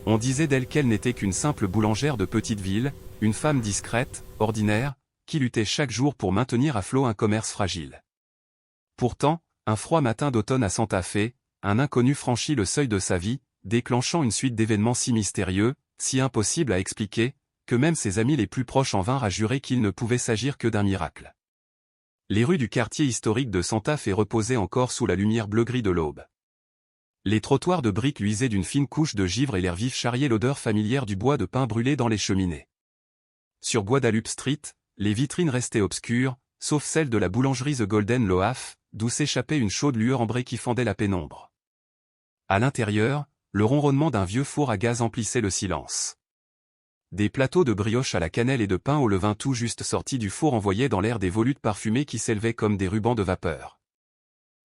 On disait d'elle qu'elle n'était qu'une simple boulangère de petite ville, une femme discrète, ordinaire, qui luttait chaque jour pour maintenir à flot un commerce fragile. Pourtant, un froid matin d'automne à Santa Fe, un inconnu franchit le seuil de sa vie, déclenchant une suite d'événements si mystérieux, si impossibles à expliquer, que même ses amis les plus proches en vinrent à jurer qu'il ne pouvait s'agir que d'un miracle. Les rues du quartier historique de Santa Fe reposaient encore sous la lumière bleu-gris de l'aube. Les trottoirs de briques luisaient d'une fine couche de givre et l'air vif charriait l'odeur familière du bois de pin brûlé dans les cheminées. Sur Guadalupe Street, les vitrines restaient obscures, sauf celle de la boulangerie The Golden Loaf, d'où s'échappait une chaude lueur ambrée qui fendait la pénombre. À l'intérieur, le ronronnement d'un vieux four à gaz emplissait le silence. Des plateaux de brioche à la cannelle et de pain au levain tout juste sortis du four envoyaient dans l'air des volutes parfumées qui s'élevaient comme des rubans de vapeur.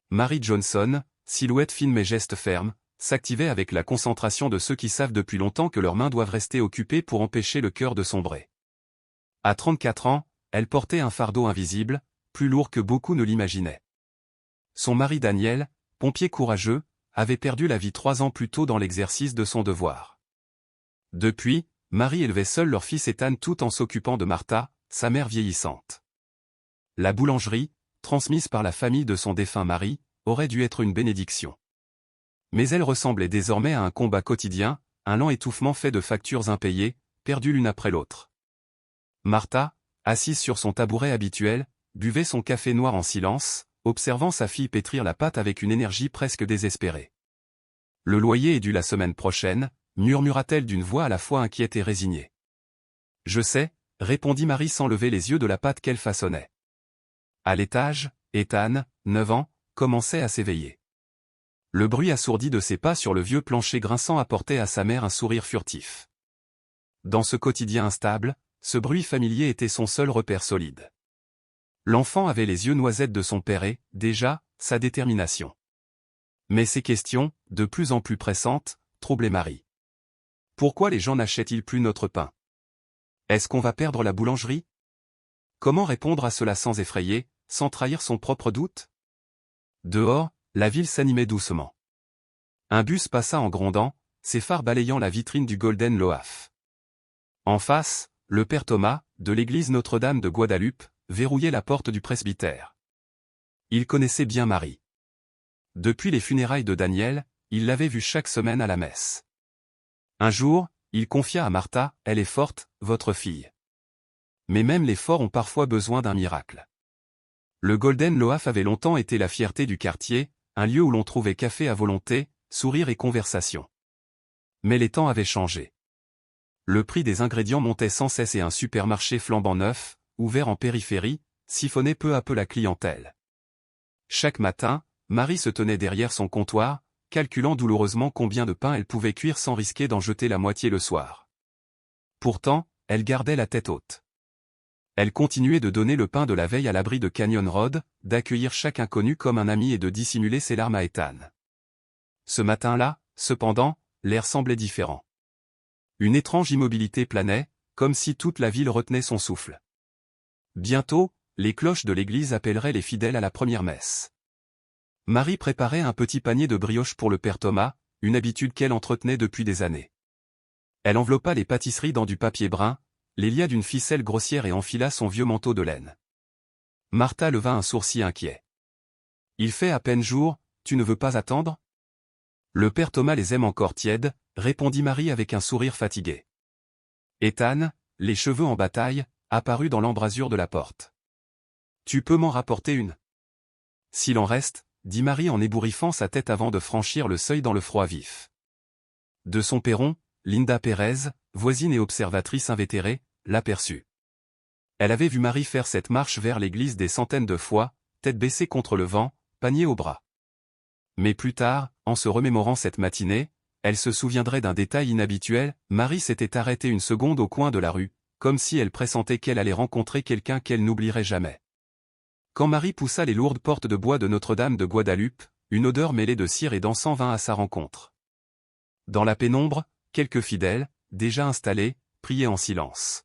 Mary Johnson, silhouette fine mais geste ferme, s'activait avec la concentration de ceux qui savent depuis longtemps que leurs mains doivent rester occupées pour empêcher le cœur de sombrer. À 34 ans, elle portait un fardeau invisible, plus lourd que beaucoup ne l'imaginaient. Son mari Daniel, pompier courageux, avait perdu la vie 3 ans plus tôt dans l'exercice de son devoir. Depuis, Mary élevait seule leur fils Ethan tout en s'occupant de Martha, sa mère vieillissante. La boulangerie, transmise par la famille de son défunt mari, aurait dû être une bénédiction. Mais elle ressemblait désormais à un combat quotidien, un lent étouffement fait de factures impayées, perdues l'une après l'autre. Martha, assise sur son tabouret habituel, buvait son café noir en silence, observant sa fille pétrir la pâte avec une énergie presque désespérée. « Le loyer est dû la semaine prochaine », murmura-t-elle d'une voix à la fois inquiète et résignée. « Je sais », répondit Mary sans lever les yeux de la pâte qu'elle façonnait. À l'étage, Ethan, 9 ans, commençait à s'éveiller. Le bruit assourdi de ses pas sur le vieux plancher grinçant apportait à sa mère un sourire furtif. Dans ce quotidien instable, ce bruit familier était son seul repère solide. L'enfant avait les yeux noisettes de son père et, déjà, sa détermination. Mais ces questions, de plus en plus pressantes, troublaient Mary. Pourquoi les gens n'achètent-ils plus notre pain? Est-ce qu'on va perdre la boulangerie? Comment répondre à cela sans effrayer, sans trahir son propre doute? Dehors, la ville s'animait doucement. Un bus passa en grondant, ses phares balayant la vitrine du Golden Loaf. En face, le père Thomas, de l'église Notre-Dame de Guadalupe, verrouillait la porte du presbytère. Il connaissait bien Mary. Depuis les funérailles de Daniel, il l'avait vue chaque semaine à la messe. Un jour, il confia à Martha, « Elle est forte, votre fille. » Mais même les forts ont parfois besoin d'un miracle. Le Golden Loaf avait longtemps été la fierté du quartier, un lieu où l'on trouvait café à volonté, sourire et conversation. Mais les temps avaient changé. Le prix des ingrédients montait sans cesse et un supermarché flambant neuf, ouvert en périphérie, siphonnait peu à peu la clientèle. Chaque matin, Mary se tenait derrière son comptoir, calculant douloureusement combien de pain elle pouvait cuire sans risquer d'en jeter la moitié le soir. Pourtant, elle gardait la tête haute. Elle continuait de donner le pain de la veille à l'abri de Canyon Road, d'accueillir chaque inconnu comme un ami et de dissimuler ses larmes à Ethan. Ce matin-là, cependant, l'air semblait différent. Une étrange immobilité planait, comme si toute la ville retenait son souffle. Bientôt, les cloches de l'église appelleraient les fidèles à la première messe. Mary préparait un petit panier de brioches pour le père Thomas, une habitude qu'elle entretenait depuis des années. Elle enveloppa les pâtisseries dans du papier brun, les lia d'une ficelle grossière et enfila son vieux manteau de laine. Martha leva un sourcil inquiet. « Il fait à peine jour, tu ne veux pas attendre ?» « Le père Thomas les aime encore tièdes, » répondit Mary avec un sourire fatigué. Ethan, les cheveux en bataille, apparut dans l'embrasure de la porte. « Tu peux m'en rapporter une ?»« S'il en reste, » dit Mary en ébouriffant sa tête avant de franchir le seuil dans le froid vif. De son perron, Linda Pérez, voisine et observatrice invétérée, l'aperçut. Elle avait vu Mary faire cette marche vers l'église des centaines de fois, tête baissée contre le vent, panier au bras. Mais plus tard, en se remémorant cette matinée, elle se souviendrait d'un détail inhabituel, Mary s'était arrêtée une seconde au coin de la rue, comme si elle pressentait qu'elle allait rencontrer quelqu'un qu'elle n'oublierait jamais. Quand Mary poussa les lourdes portes de bois de Notre-Dame de Guadalupe, une odeur mêlée de cire et d'encens vint à sa rencontre. Dans la pénombre, quelques fidèles, déjà installés, priaient en silence.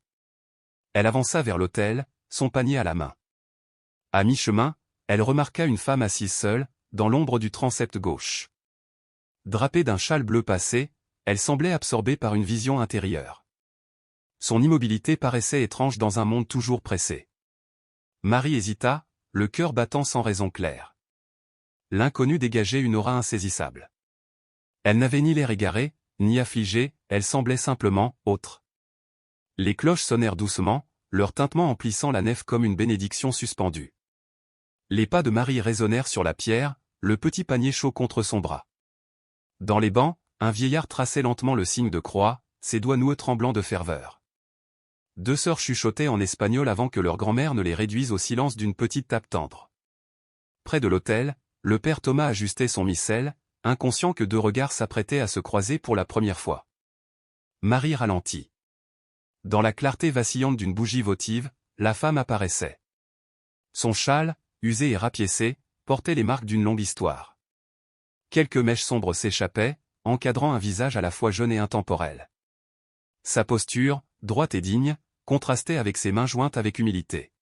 Elle avança vers l'autel, son panier à la main. À mi-chemin, elle remarqua une femme assise seule, dans l'ombre du transept gauche. Drapée d'un châle bleu passé, elle semblait absorbée par une vision intérieure. Son immobilité paraissait étrange dans un monde toujours pressé. Marie hésita, le cœur battant sans raison claire. L'inconnu dégageait une aura insaisissable. Elle n'avait ni l'air égaré, ni affligée, elle semblait simplement autre. Les cloches sonnèrent doucement, leur tintement emplissant la nef comme une bénédiction suspendue. Les pas de Marie résonnèrent sur la pierre, le petit panier chaud contre son bras. Dans les bancs, un vieillard traçait lentement le signe de croix, ses doigts noueux tremblants de ferveur. Deux sœurs chuchotaient en espagnol avant que leur grand-mère ne les réduise au silence d'une petite tape tendre. Près de l'autel, le père Thomas ajustait son missel, inconscient que deux regards s'apprêtaient à se croiser pour la première fois. Marie ralentit. Dans la clarté vacillante d'une bougie votive, la femme apparaissait. Son châle, usé et rapiécé, portait les marques d'une longue histoire. Quelques mèches sombres s'échappaient, encadrant un visage à la fois jeune et intemporel. Sa posture, droite et digne, contrastait avec ses mains jointes avec humilité.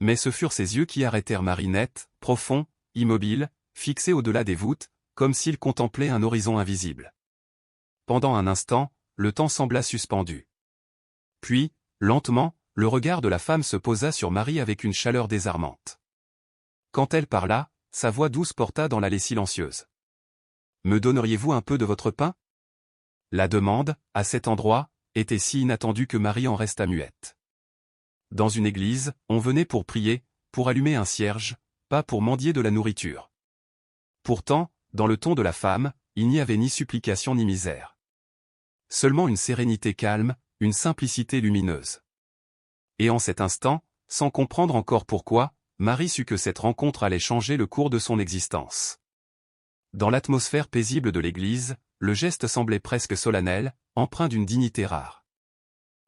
Mais ce furent ses yeux qui arrêtèrent Marie net, profonds, immobiles, fixés au-delà des voûtes, comme s'il contemplait un horizon invisible. Pendant un instant, le temps sembla suspendu. Puis, lentement, le regard de la femme se posa sur Marie avec une chaleur désarmante. Quand elle parla, sa voix douce porta dans l'allée silencieuse. « Me donneriez-vous un peu de votre pain ?» La demande, à cet endroit, était si inattendue que Marie en resta muette. Dans une église, on venait pour prier, pour allumer un cierge, pas pour mendier de la nourriture. Pourtant, dans le ton de la femme, il n'y avait ni supplication ni misère. Seulement une sérénité calme, une simplicité lumineuse. Et en cet instant, sans comprendre encore pourquoi, Marie sut que cette rencontre allait changer le cours de son existence. Dans l'atmosphère paisible de l'église, le geste semblait presque solennel, empreint d'une dignité rare.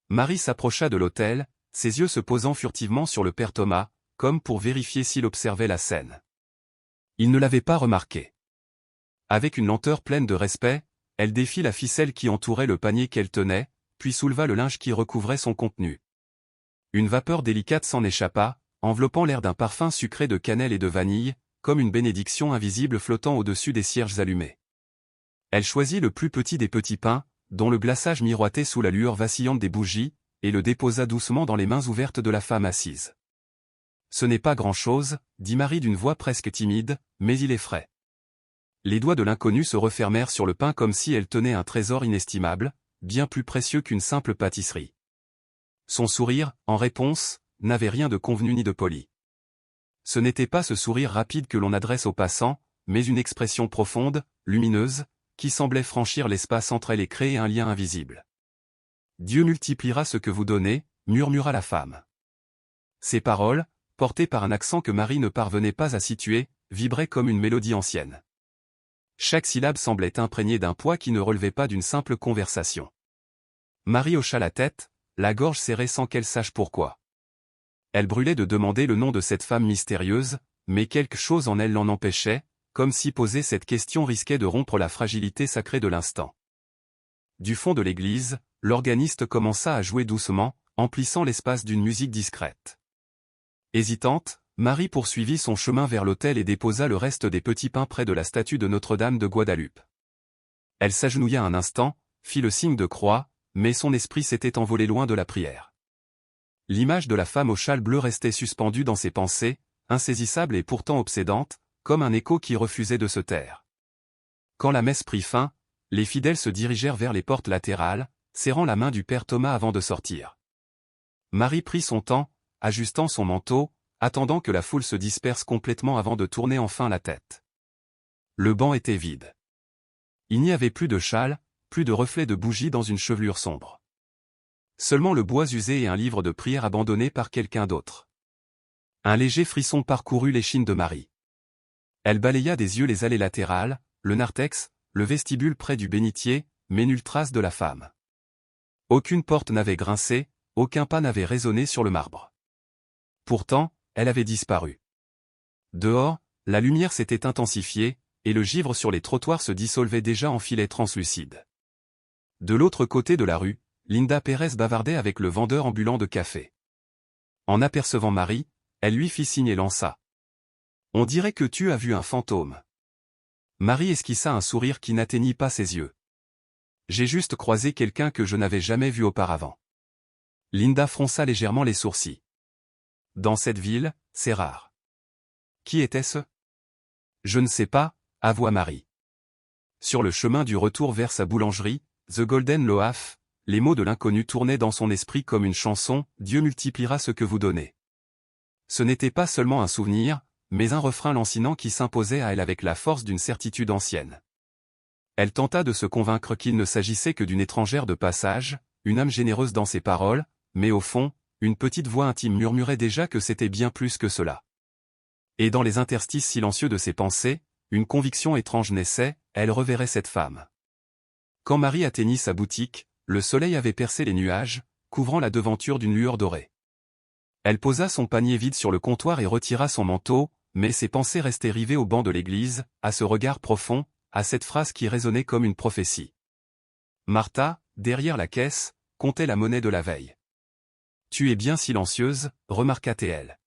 Marie s'approcha de l'autel, ses yeux se posant furtivement sur le père Thomas, comme pour vérifier s'il observait la scène. Il ne l'avait pas remarqué. Avec une lenteur pleine de respect, elle défit la ficelle qui entourait le panier qu'elle tenait, puis souleva le linge qui recouvrait son contenu. Une vapeur délicate s'en échappa, enveloppant l'air d'un parfum sucré de cannelle et de vanille, comme une bénédiction invisible flottant au-dessus des cierges allumés. Elle choisit le plus petit des petits pains, dont le glaçage miroitait sous la lueur vacillante des bougies, et le déposa doucement dans les mains ouvertes de la femme assise. « Ce n'est pas grand-chose, » dit Marie d'une voix presque timide, « mais il est frais. » Les doigts de l'inconnu se refermèrent sur le pain comme si elle tenait un trésor inestimable, bien plus précieux qu'une simple pâtisserie. Son sourire, en réponse, n'avait rien de convenu ni de poli. Ce n'était pas ce sourire rapide que l'on adresse aux passants, mais une expression profonde, lumineuse, qui semblait franchir l'espace entre elle et créer un lien invisible. « Dieu multipliera ce que vous donnez », murmura la femme. Ces paroles, portées par un accent que Marie ne parvenait pas à situer, vibraient comme une mélodie ancienne. Chaque syllabe semblait imprégnée d'un poids qui ne relevait pas d'une simple conversation. Marie hocha la tête, la gorge serrée sans qu'elle sache pourquoi. Elle brûlait de demander le nom de cette femme mystérieuse, mais quelque chose en elle l'en empêchait, comme si poser cette question risquait de rompre la fragilité sacrée de l'instant. Du fond de l'église, l'organiste commença à jouer doucement, emplissant l'espace d'une musique discrète. Hésitante, Marie poursuivit son chemin vers l'autel et déposa le reste des petits pains près de la statue de Notre-Dame de Guadalupe. Elle s'agenouilla un instant, fit le signe de croix, mais son esprit s'était envolé loin de la prière. L'image de la femme au châle bleu restait suspendue dans ses pensées, insaisissable et pourtant obsédante, comme un écho qui refusait de se taire. Quand la messe prit fin, les fidèles se dirigèrent vers les portes latérales, serrant la main du père Thomas avant de sortir. Marie prit son temps, ajustant son manteau, attendant que la foule se disperse complètement avant de tourner enfin la tête. Le banc était vide. Il n'y avait plus de châle, plus de reflets de bougies dans une chevelure sombre. Seulement le bois usé et un livre de prière abandonné par quelqu'un d'autre. Un léger frisson parcourut l'échine de Marie. Elle balaya des yeux les allées latérales, le narthex, le vestibule près du bénitier, mais nulle trace de la femme. Aucune porte n'avait grincé, aucun pas n'avait résonné sur le marbre. Pourtant, elle avait disparu. Dehors, la lumière s'était intensifiée, et le givre sur les trottoirs se dissolvait déjà en filets translucides. De l'autre côté de la rue, Linda Pérez bavardait avec le vendeur ambulant de café. En apercevant Marie, elle lui fit signe et lança. « On dirait que tu as vu un fantôme. » Marie esquissa un sourire qui n'atteignit pas ses yeux. J'ai juste croisé quelqu'un que je n'avais jamais vu auparavant. Linda fronça légèrement les sourcils. Dans cette ville, c'est rare. Qui était-ce? Je ne sais pas, avoua Marie. Sur le chemin du retour vers sa boulangerie, The Golden Loaf, les mots de l'inconnu tournaient dans son esprit comme une chanson, Dieu multipliera ce que vous donnez. Ce n'était pas seulement un souvenir, mais un refrain lancinant qui s'imposait à elle avec la force d'une certitude ancienne. Elle tenta de se convaincre qu'il ne s'agissait que d'une étrangère de passage, une âme généreuse dans ses paroles, mais au fond, une petite voix intime murmurait déjà que c'était bien plus que cela. Et dans les interstices silencieux de ses pensées, une conviction étrange naissait, elle reverrait cette femme. Quand Marie atteignit sa boutique, le soleil avait percé les nuages, couvrant la devanture d'une lueur dorée. Elle posa son panier vide sur le comptoir et retira son manteau, mais ses pensées restaient rivées au banc de l'église, à ce regard profond, à cette phrase qui résonnait comme une prophétie. Martha, derrière la caisse, comptait la monnaie de la veille. « Tu es bien silencieuse, remarqua-t-elle.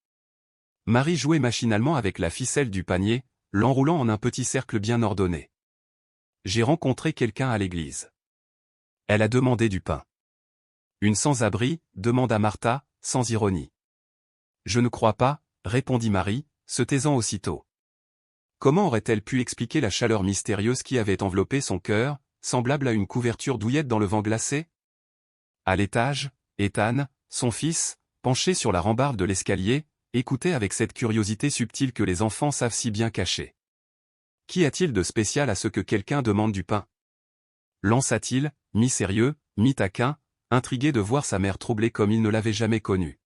Marie jouait machinalement avec la ficelle du panier, l'enroulant en un petit cercle bien ordonné. « J'ai rencontré quelqu'un à l'église. Elle a demandé du pain. »« Une sans-abri » demanda Martha, sans ironie. « Je ne crois pas, » répondit Marie, se taisant aussitôt. Comment aurait-elle pu expliquer la chaleur mystérieuse qui avait enveloppé son cœur, semblable à une couverture douillette dans le vent glacé? À l'étage, Ethan, son fils, penché sur la rambarde de l'escalier, écoutait avec cette curiosité subtile que les enfants savent si bien cacher. Qu'y a-t-il de spécial à ce que quelqu'un demande du pain? Lança-t-il, mi-sérieux, mi-taquin, intrigué de voir sa mère troublée comme il ne l'avait jamais connue.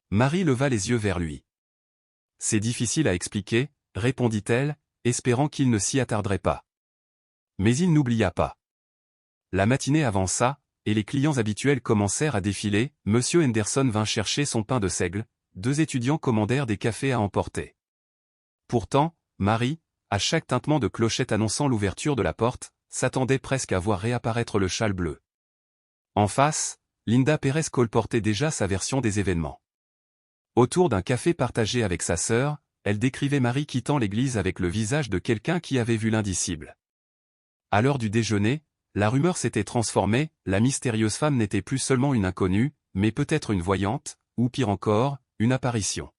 Marie leva les yeux vers lui. C'est difficile à expliquer, répondit-elle, espérant qu'il ne s'y attarderait pas. Mais il n'oublia pas. La matinée avança, et les clients habituels commencèrent à défiler. Monsieur Henderson vint chercher son pain de seigle, 2 étudiants commandèrent des cafés à emporter. Pourtant, Marie, à chaque tintement de clochette annonçant l'ouverture de la porte, s'attendait presque à voir réapparaître le châle bleu. En face, Linda Pérez colportait déjà sa version des événements. Autour d'un café partagé avec sa sœur, elle décrivait Marie quittant l'église avec le visage de quelqu'un qui avait vu l'indicible. À l'heure du déjeuner, la rumeur s'était transformée, la mystérieuse femme n'était plus seulement une inconnue, mais peut-être une voyante, ou pire encore, une apparition.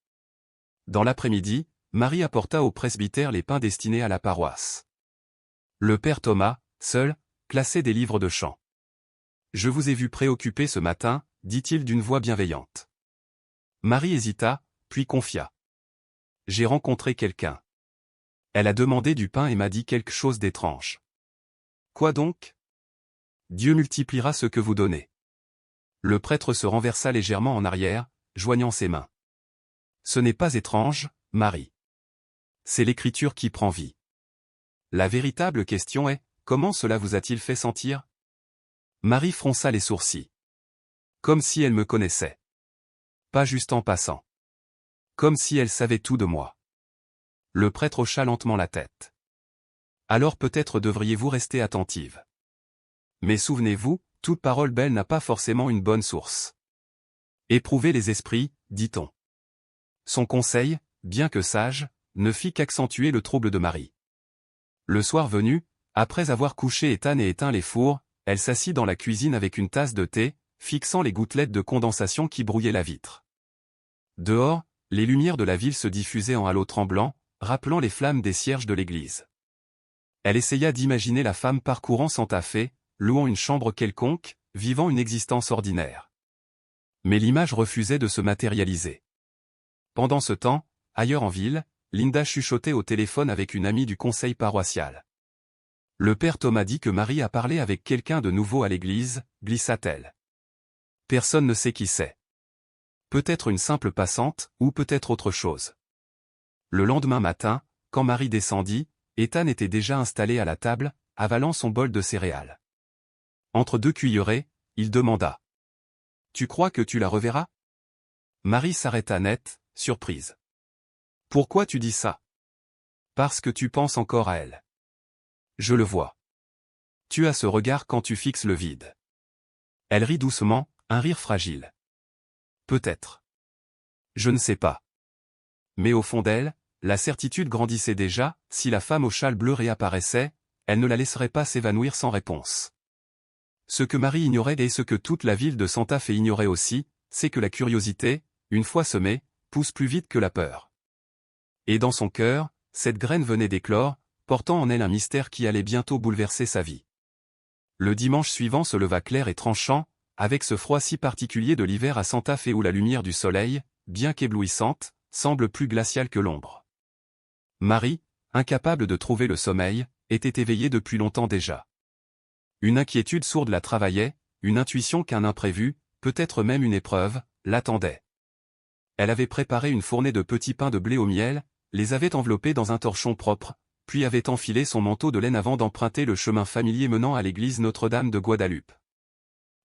Dans l'après-midi, Marie apporta au presbytère les pains destinés à la paroisse. Le père Thomas, seul, classait des livres de chant. « Je vous ai vu préoccupé ce matin, dit-il d'une voix bienveillante. Marie hésita, puis confia. « J'ai rencontré quelqu'un. Elle a demandé du pain et m'a dit quelque chose d'étrange. »« Quoi donc ? » ?»« Dieu multipliera ce que vous donnez. » Le prêtre se renversa légèrement en arrière, joignant ses mains. « Ce n'est pas étrange, Marie. C'est l'écriture qui prend vie. La véritable question est, comment cela vous a-t-il fait sentir ? » Marie fronça les sourcils. Comme si elle me connaissait. Pas juste en passant. Comme si elle savait tout de moi. Le prêtre hocha lentement la tête. Alors peut-être devriez-vous rester attentive. Mais souvenez-vous, toute parole belle n'a pas forcément une bonne source. Éprouvez les esprits, dit-on. Son conseil, bien que sage, ne fit qu'accentuer le trouble de Marie. Le soir venu, après avoir couché Ethan et éteint les fours, elle s'assit dans la cuisine avec une tasse de thé, fixant les gouttelettes de condensation qui brouillaient la vitre. Dehors, les lumières de la ville se diffusaient en halos tremblants, rappelant les flammes des cierges de l'église. Elle essaya d'imaginer la femme parcourant Santa Fe, louant une chambre quelconque, vivant une existence ordinaire. Mais l'image refusait de se matérialiser. Pendant ce temps, ailleurs en ville, Linda chuchotait au téléphone avec une amie du conseil paroissial. Le père Thomas dit que Marie a parlé avec quelqu'un de nouveau à l'église, glissa-t-elle. Personne ne sait qui c'est. Peut-être une simple passante, ou peut-être autre chose. Le lendemain matin, quand Marie descendit, Ethan était déjà installé à la table, avalant son bol de céréales. Entre 2 cuillerées, il demanda. « Tu crois que tu la reverras ?» Marie s'arrêta net, surprise. « Pourquoi tu dis ça ? » Parce que tu penses encore à elle. Je le vois. Tu as ce regard quand tu fixes le vide. Elle rit doucement, un rire fragile. Peut-être. Je ne sais pas. Mais au fond d'elle, la certitude grandissait déjà, si la femme au châle bleu réapparaissait, elle ne la laisserait pas s'évanouir sans réponse. Ce que Marie ignorait et ce que toute la ville de Santa Fe ignorait aussi, c'est que la curiosité, une fois semée, pousse plus vite que la peur. Et dans son cœur, cette graine venait d'éclore, portant en elle un mystère qui allait bientôt bouleverser sa vie. Le dimanche suivant se leva clair et tranchant, avec ce froid si particulier de l'hiver à Santa Fe où la lumière du soleil, bien qu'éblouissante, semble plus glaciale que l'ombre. Marie, incapable de trouver le sommeil, était éveillée depuis longtemps déjà. Une inquiétude sourde la travaillait, une intuition qu'un imprévu, peut-être même une épreuve, l'attendait. Elle avait préparé une fournée de petits pains de blé au miel, les avait enveloppés dans un torchon propre, puis avait enfilé son manteau de laine avant d'emprunter le chemin familier menant à l'église Notre-Dame de Guadalupe.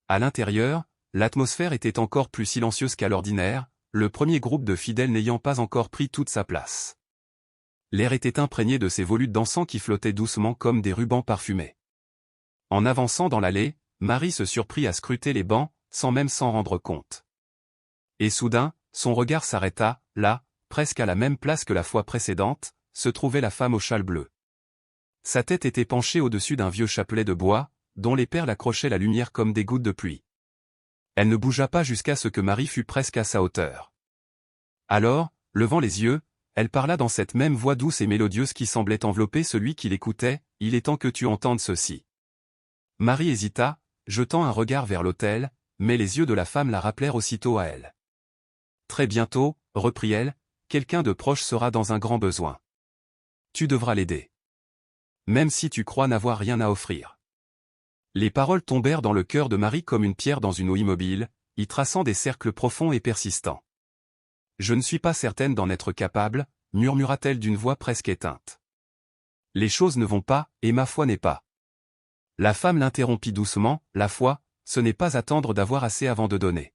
À l'intérieur, l'atmosphère était encore plus silencieuse qu'à l'ordinaire, le premier groupe de fidèles n'ayant pas encore pris toute sa place. L'air était imprégné de ces volutes d'encens qui flottaient doucement comme des rubans parfumés. En avançant dans l'allée, Marie se surprit à scruter les bancs, sans même s'en rendre compte. Et soudain, son regard s'arrêta, là, presque à la même place que la fois précédente, se trouvait la femme au châle bleu. Sa tête était penchée au-dessus d'un vieux chapelet de bois, dont les perles accrochaient la lumière comme des gouttes de pluie. Elle ne bougea pas jusqu'à ce que Marie fût presque à sa hauteur. Alors, levant les yeux, elle parla dans cette même voix douce et mélodieuse qui semblait envelopper celui qui l'écoutait, « Il est temps que tu entendes ceci. » Marie hésita, jetant un regard vers l'autel, mais les yeux de la femme la rappelèrent aussitôt à elle. Très bientôt, reprit-elle, quelqu'un de proche sera dans un grand besoin. Tu devras l'aider. Même si tu crois n'avoir rien à offrir. Les paroles tombèrent dans le cœur de Marie comme une pierre dans une eau immobile, y traçant des cercles profonds et persistants. Je ne suis pas certaine d'en être capable, murmura-t-elle d'une voix presque éteinte. Les choses ne vont pas, et ma foi n'est pas. La femme l'interrompit doucement, la foi, ce n'est pas attendre d'avoir assez avant de donner.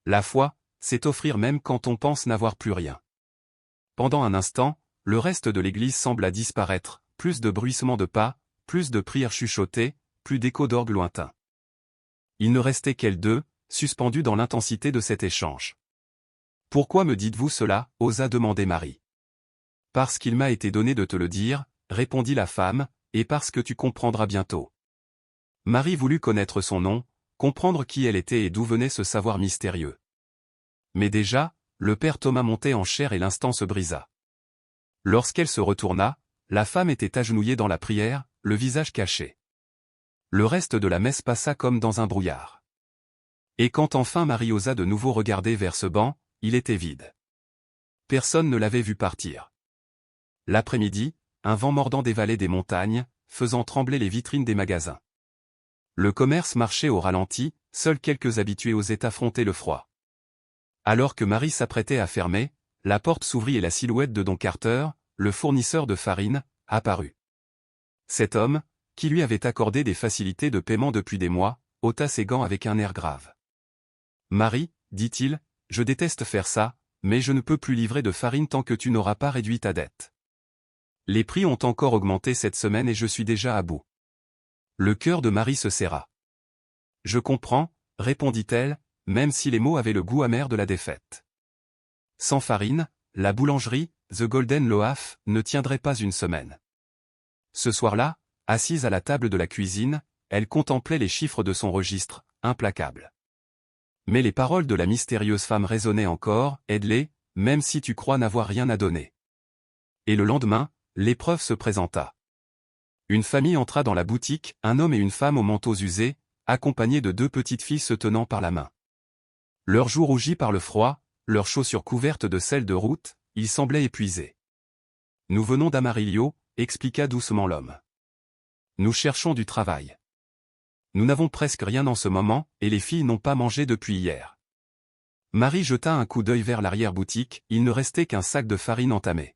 La foi, c'est offrir même quand on pense n'avoir plus rien. Pendant un instant, le reste de l'église sembla disparaître, plus de bruissements de pas, plus de prières chuchotées, plus d'échos d'orgue lointains. Il ne restait qu'elles deux, suspendues dans l'intensité de cet échange. « Pourquoi me dites-vous cela » osa demander Marie. « Parce qu'il m'a été donné de te le dire, » répondit la femme, « et parce que tu comprendras bientôt. » Marie voulut connaître son nom, comprendre qui elle était et d'où venait ce savoir mystérieux. Mais déjà, le père Thomas montait en chair et l'instant se brisa. Lorsqu'elle se retourna, la femme était agenouillée dans la prière, le visage caché. Le reste de la messe passa comme dans un brouillard. Et quand enfin Marie osa de nouveau regarder vers ce banc, il était vide. Personne ne l'avait vu partir. L'après-midi, un vent mordant dévalait des montagnes, faisant trembler les vitrines des magasins. Le commerce marchait au ralenti, seuls quelques habitués osaient affronter le froid. Alors que Marie s'apprêtait à fermer, la porte s'ouvrit et la silhouette de Don Carter, le fournisseur de farine, apparut. Cet homme, qui lui avait accordé des facilités de paiement depuis des mois, ôta ses gants avec un air grave. « Marie, dit-il, je déteste faire ça, mais je ne peux plus livrer de farine tant que tu n'auras pas réduit ta dette. Les prix ont encore augmenté cette semaine et je suis déjà à bout. » Le cœur de Marie se serra. « Je comprends, » répondit-elle, même si les mots avaient le goût amer de la défaite. Sans farine, la boulangerie, The Golden Loaf, ne tiendrait pas une semaine. Ce soir-là, assise à la table de la cuisine, elle contemplait les chiffres de son registre, implacable. Mais les paroles de la mystérieuse femme résonnaient encore, « Aide-les, même si tu crois n'avoir rien à donner. » Et le lendemain, l'épreuve se présenta. Une famille entra dans la boutique, un homme et une femme aux manteaux usés, accompagnés de deux petites filles se tenant par la main. Leurs joues rougies par le froid, leurs chaussures couvertes de sel de route, ils semblaient épuisés. « Nous venons d'Amarillo » expliqua doucement l'homme. « Nous cherchons du travail. Nous n'avons presque rien en ce moment, et les filles n'ont pas mangé depuis hier. » Marie jeta un coup d'œil vers l'arrière-boutique, il ne restait qu'un sac de farine entamé.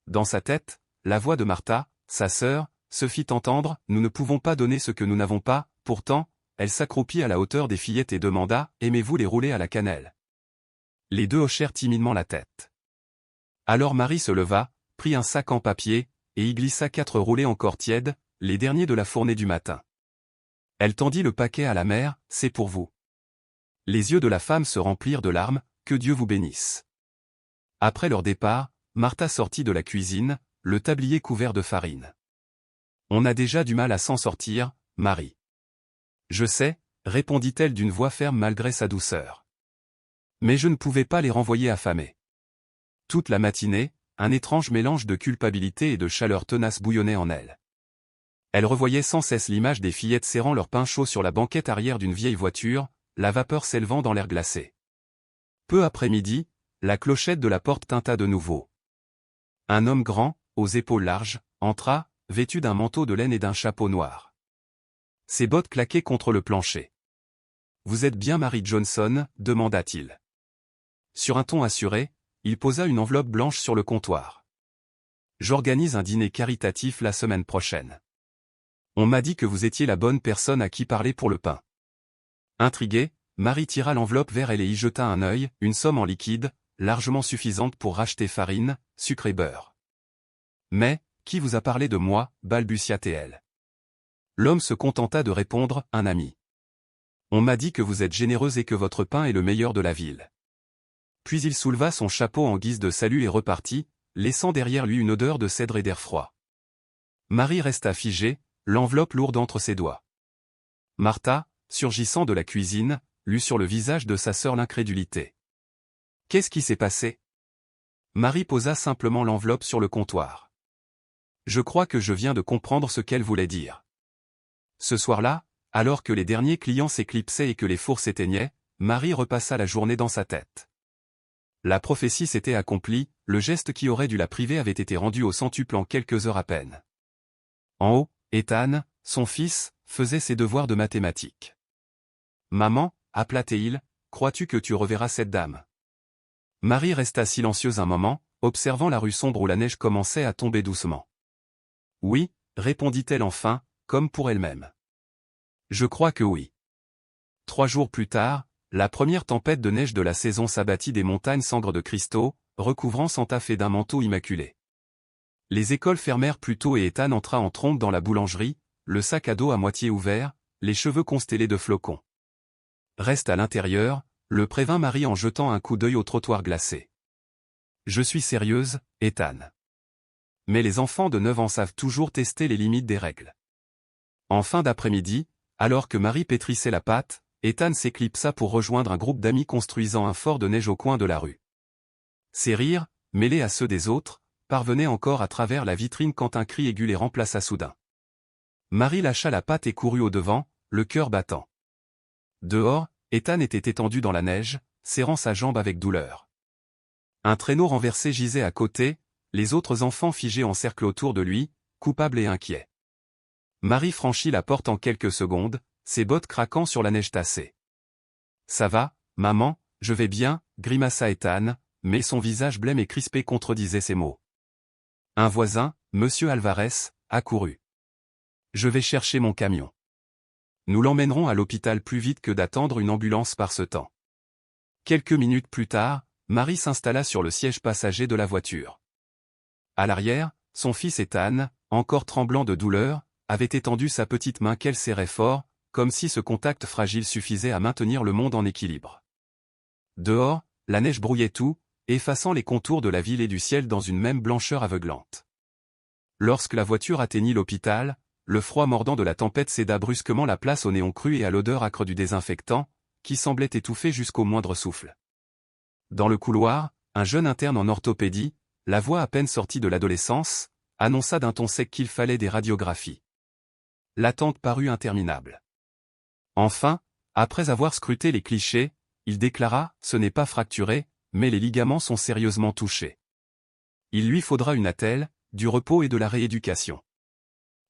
Dans sa tête, la voix de Martha, sa sœur, se fit entendre, « Nous ne pouvons pas donner ce que nous n'avons pas, » pourtant, elle s'accroupit à la hauteur des fillettes et demanda, « Aimez-vous les rouler à la cannelle ?» Les deux hochèrent timidement la tête. Alors Marie se leva, prit un sac en papier, et y glissa 4 roulés encore tièdes, les derniers de la fournée du matin. Elle tendit le paquet à la mère, « C'est pour vous. » Les yeux de la femme se remplirent de larmes, « Que Dieu vous bénisse. » Après leur départ, Martha sortit de la cuisine, le tablier couvert de farine. « On a déjà du mal à s'en sortir, Marie. Je sais, répondit-elle d'une voix ferme malgré sa douceur. Mais je ne pouvais pas les renvoyer affamés. Toute la matinée, un étrange mélange de culpabilité et de chaleur tenace bouillonnait en elle. Elle revoyait sans cesse l'image des fillettes serrant leur pain chaud sur la banquette arrière d'une vieille voiture, la vapeur s'élevant dans l'air glacé. Peu après midi, la clochette de la porte tinta de nouveau. Un homme grand, aux épaules larges, entra, vêtu d'un manteau de laine et d'un chapeau noir. Ses bottes claquaient contre le plancher. « Vous êtes bien Mary Johnson ?» demanda-t-il. Sur un ton assuré, il posa une enveloppe blanche sur le comptoir. « J'organise un dîner caritatif la semaine prochaine. On m'a dit que vous étiez la bonne personne à qui parler pour le pain. » Intriguée, Mary tira l'enveloppe vers elle et y jeta un œil, une somme en liquide, largement suffisante pour racheter farine, sucre et beurre. « Mais, qui vous a parlé de moi ?» balbutia-t-elle. L'homme se contenta de répondre, « Un ami. On m'a dit que vous êtes généreuse et que votre pain est le meilleur de la ville. » Puis il souleva son chapeau en guise de salut et repartit, laissant derrière lui une odeur de cèdre et d'air froid. Mary resta figée, l'enveloppe lourde entre ses doigts. Martha, surgissant de la cuisine, lut sur le visage de sa sœur l'incrédulité. « Qu'est-ce qui s'est passé ?» Mary posa simplement l'enveloppe sur le comptoir. « Je crois que je viens de comprendre ce qu'elle voulait dire. » Ce soir-là, alors que les derniers clients s'éclipsaient et que les fours s'éteignaient, Mary repassa la journée dans sa tête. La prophétie s'était accomplie, le geste qui aurait dû la priver avait été rendu au centuple en quelques heures à peine. En haut, Ethan, son fils, faisait ses devoirs de mathématiques. « Maman, » appela-t-il, « crois-tu que tu reverras cette dame ?» Mary resta silencieuse un moment, observant la rue sombre où la neige commençait à tomber doucement. « Oui, » répondit-elle enfin, comme pour elle-même. « Je crois que oui. » 3 jours plus tard, la première tempête de neige de la saison s'abattit des montagnes sangres de cristaux, recouvrant Santa Fe d'un manteau immaculé. Les écoles fermèrent plus tôt et Ethan entra en trompe dans la boulangerie, le sac à dos à moitié ouvert, les cheveux constellés de flocons. « Reste à l'intérieur », le prévint Mary en jetant un coup d'œil au trottoir glacé. « Je suis sérieuse, Ethan. » Mais les enfants de 9 ans savent toujours tester les limites des règles. En fin d'après-midi, alors que Mary pétrissait la pâte, Ethan s'éclipsa pour rejoindre un groupe d'amis construisant un fort de neige au coin de la rue. Ses rires, mêlés à ceux des autres, parvenaient encore à travers la vitrine quand un cri aigu les remplaça soudain. Mary lâcha la pâte et courut au-devant, le cœur battant. Dehors, Ethan était étendu dans la neige, serrant sa jambe avec douleur. Un traîneau renversé gisait à côté, les autres enfants figés en cercle autour de lui, coupables et inquiets. Mary franchit la porte en quelques secondes, ses bottes craquant sur la neige tassée. « Ça va, maman, je vais bien » grimaça Ethan, mais son visage blême et crispé contredisait ses mots. Un voisin, Monsieur Alvarez, accourut. « Je vais chercher mon camion. Nous l'emmènerons à l'hôpital plus vite que d'attendre une ambulance par ce temps. » Quelques minutes plus tard, Mary s'installa sur le siège passager de la voiture. À l'arrière, son fils Ethan, encore tremblant de douleur, avait étendu sa petite main qu'elle serrait fort, comme si ce contact fragile suffisait à maintenir le monde en équilibre. Dehors, la neige brouillait tout, effaçant les contours de la ville et du ciel dans une même blancheur aveuglante. Lorsque la voiture atteignit l'hôpital, le froid mordant de la tempête céda brusquement la place au néon cru et à l'odeur âcre du désinfectant, qui semblait étouffer jusqu'au moindre souffle. Dans le couloir, un jeune interne en orthopédie, la voix à peine sortie de l'adolescence, annonça d'un ton sec qu'il fallait des radiographies. L'attente parut interminable. Enfin, après avoir scruté les clichés, il déclara « Ce n'est pas fracturé, mais les ligaments sont sérieusement touchés. Il lui faudra une attelle, du repos et de la rééducation. »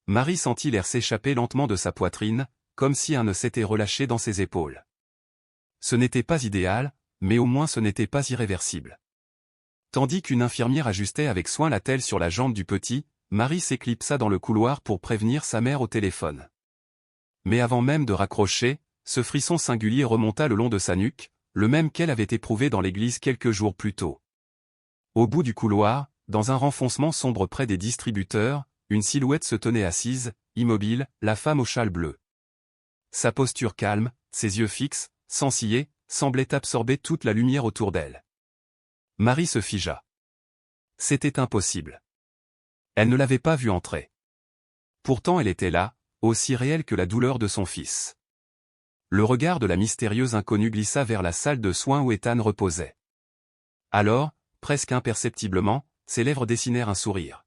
Mary sentit l'air s'échapper lentement de sa poitrine, comme si un nœud s'était relâché dans ses épaules. Ce n'était pas idéal, mais au moins ce n'était pas irréversible. Tandis qu'une infirmière ajustait avec soin l'attelle sur la jambe du petit, Mary s'éclipsa dans le couloir pour prévenir sa mère au téléphone. Mais avant même de raccrocher, ce frisson singulier remonta le long de sa nuque, le même qu'elle avait éprouvé dans l'église quelques jours plus tôt. Au bout du couloir, dans un renfoncement sombre près des distributeurs, une silhouette se tenait assise, immobile, la femme au châle bleu. Sa posture calme, ses yeux fixes, sans ciller, semblait absorber toute la lumière autour d'elle. Mary se figea. C'était impossible. Elle ne l'avait pas vue entrer. Pourtant elle était là, aussi réelle que la douleur de son fils. Le regard de la mystérieuse inconnue glissa vers la salle de soins où Ethan reposait. Alors, presque imperceptiblement, ses lèvres dessinèrent un sourire.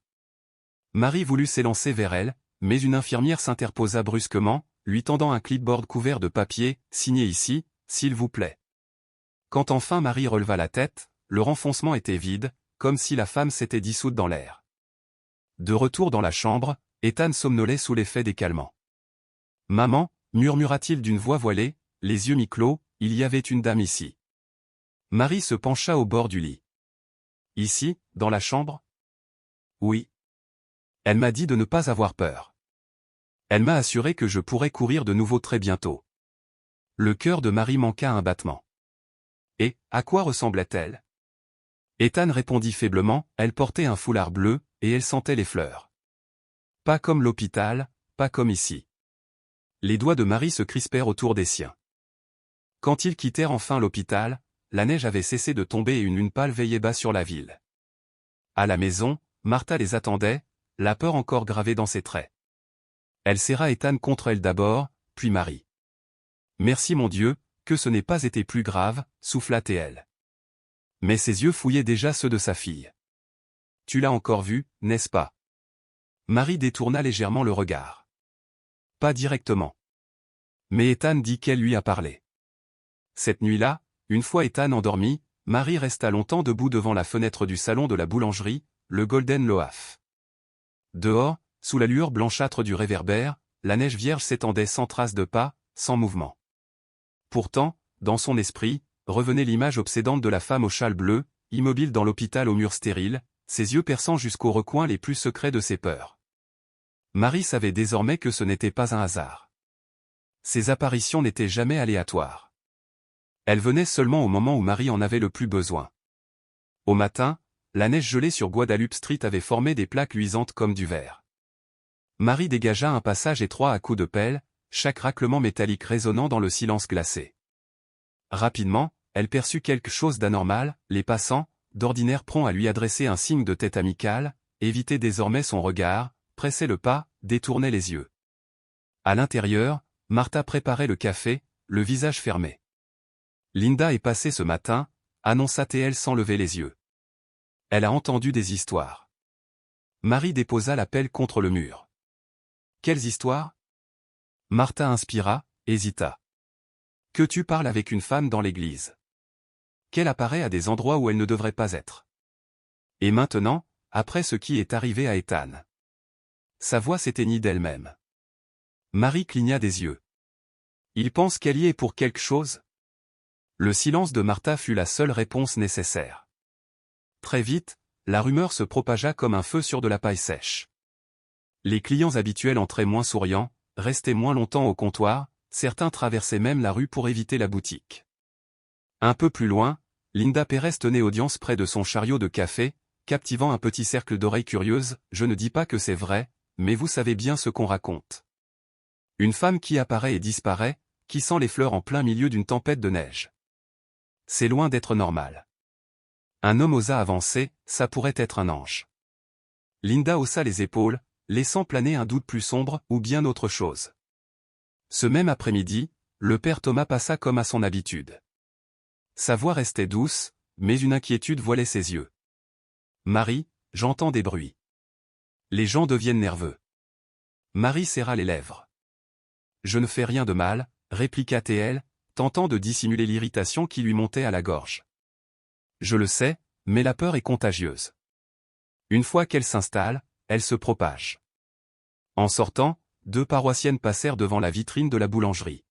Marie voulut s'élancer vers elle, mais une infirmière s'interposa brusquement, lui tendant un clipboard couvert de papier, signé ici, s'il vous plaît. Quand enfin Marie releva la tête, le renfoncement était vide, comme si la femme s'était dissoute dans l'air. De retour dans la chambre, Ethan somnolait sous l'effet des calmants. « Maman » murmura-t-il d'une voix voilée, les yeux mi-clos, « il y avait une dame ici. » Marie se pencha au bord du lit. « Ici, dans la chambre ?»« Oui. Elle m'a dit de ne pas avoir peur. Elle m'a assuré que je pourrais courir de nouveau très bientôt. » Le cœur de Marie manqua un battement. « Et, à quoi ressemblait-elle » Ethan répondit faiblement, elle portait un foulard bleu, et elle sentait les fleurs. Pas comme l'hôpital, pas comme ici. Les doigts de Marie se crispèrent autour des siens. Quand ils quittèrent enfin l'hôpital, la neige avait cessé de tomber et une lune pâle veillait bas sur la ville. À la maison, Martha les attendait, la peur encore gravée dans ses traits. Elle serra Ethan contre elle d'abord, puis Marie. « Merci mon Dieu, que ce n'ait pas été plus grave, souffla-t-elle. Mais ses yeux fouillaient déjà ceux de sa fille. « Tu l'as encore vue, n'est-ce pas » Marie détourna légèrement le regard. « Pas directement. » Mais Ethan dit qu'elle lui a parlé. Cette nuit-là, une fois Ethan endormi, Marie resta longtemps debout devant la fenêtre du salon de la boulangerie, le Golden Loaf. Dehors, sous la lueur blanchâtre du réverbère, la neige vierge s'étendait sans trace de pas, sans mouvement. Pourtant, dans son esprit, revenait l'image obsédante de la femme au châle bleu, immobile dans l'hôpital aux murs stériles, ses yeux perçant jusqu'aux recoins les plus secrets de ses peurs. Marie savait désormais que ce n'était pas un hasard. Ces apparitions n'étaient jamais aléatoires. Elles venaient seulement au moment où Marie en avait le plus besoin. Au matin, la neige gelée sur Guadalupe Street avait formé des plaques luisantes comme du verre. Marie dégagea un passage étroit à coups de pelle, chaque raclement métallique résonnant dans le silence glacé. Rapidement, elle perçut quelque chose d'anormal, les passants, d'ordinaire prompts à lui adresser un signe de tête amical, évitaient désormais son regard, pressaient le pas, détournaient les yeux. À l'intérieur, Martha préparait le café, le visage fermé. « Linda est passée ce matin » annonça-t-elle sans lever les yeux. Elle a entendu des histoires. Marie déposa la pelle contre le mur. « Quelles histoires » Martha inspira, hésita. « Que tu parles avec une femme dans l'église. Qu'elle apparaît à des endroits où elle ne devrait pas être. Et maintenant, après ce qui est arrivé à Ethan. » Sa voix s'éteignit d'elle-même. Marie cligna des yeux. « Il pense qu'elle y est pour quelque chose ?» Le silence de Martha fut la seule réponse nécessaire. Très vite, la rumeur se propagea comme un feu sur de la paille sèche. Les clients habituels entraient moins souriants, restaient moins longtemps au comptoir, certains traversaient même la rue pour éviter la boutique. Un peu plus loin, Linda Pérez tenait audience près de son chariot de café, captivant un petit cercle d'oreilles curieuses. « Je ne dis pas que c'est vrai, mais vous savez bien ce qu'on raconte. Une femme qui apparaît et disparaît, qui sent les fleurs en plein milieu d'une tempête de neige. C'est loin d'être normal. Un homme osa avancer, ça pourrait être un ange. » Linda haussa les épaules, laissant planer un doute plus sombre, ou bien autre chose. Ce même après-midi, le père Thomas passa comme à son habitude. Sa voix restait douce, mais une inquiétude voilait ses yeux. « Marie, j'entends des bruits. Les gens deviennent nerveux. » Marie serra les lèvres. « Je ne fais rien de mal, » répliqua-t-elle, tentant de dissimuler l'irritation qui lui montait à la gorge. « Je le sais, mais la peur est contagieuse. Une fois qu'elle s'installe, elle se propage. » En sortant, deux paroissiennes passèrent devant la vitrine de la boulangerie.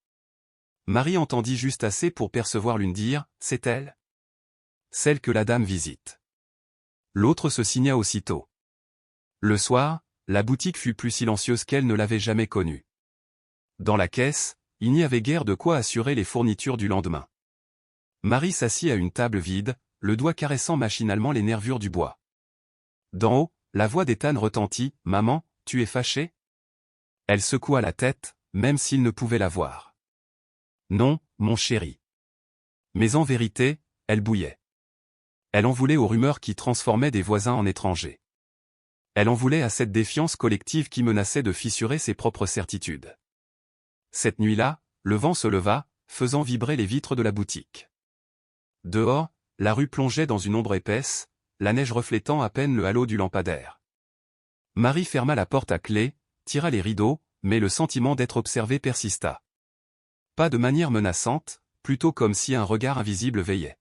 Marie entendit juste assez pour percevoir l'une dire « C'est elle ?» Celle que la dame visite. L'autre se signa aussitôt. Le soir, la boutique fut plus silencieuse qu'elle ne l'avait jamais connue. Dans la caisse, il n'y avait guère de quoi assurer les fournitures du lendemain. Marie s'assit à une table vide, le doigt caressant machinalement les nervures du bois. D'en haut, la voix d'Ethan retentit « Maman, tu es fâchée ?» Elle secoua la tête, même s'il ne pouvait la voir. « Non, mon chéri. » Mais en vérité, elle bouillait. Elle en voulait aux rumeurs qui transformaient des voisins en étrangers. Elle en voulait à cette défiance collective qui menaçait de fissurer ses propres certitudes. Cette nuit-là, le vent se leva, faisant vibrer les vitres de la boutique. Dehors, la rue plongeait dans une ombre épaisse, la neige reflétant à peine le halo du lampadaire. Marie ferma la porte à clé, tira les rideaux, mais le sentiment d'être observée persista. Pas de manière menaçante, plutôt comme si un regard invisible veillait.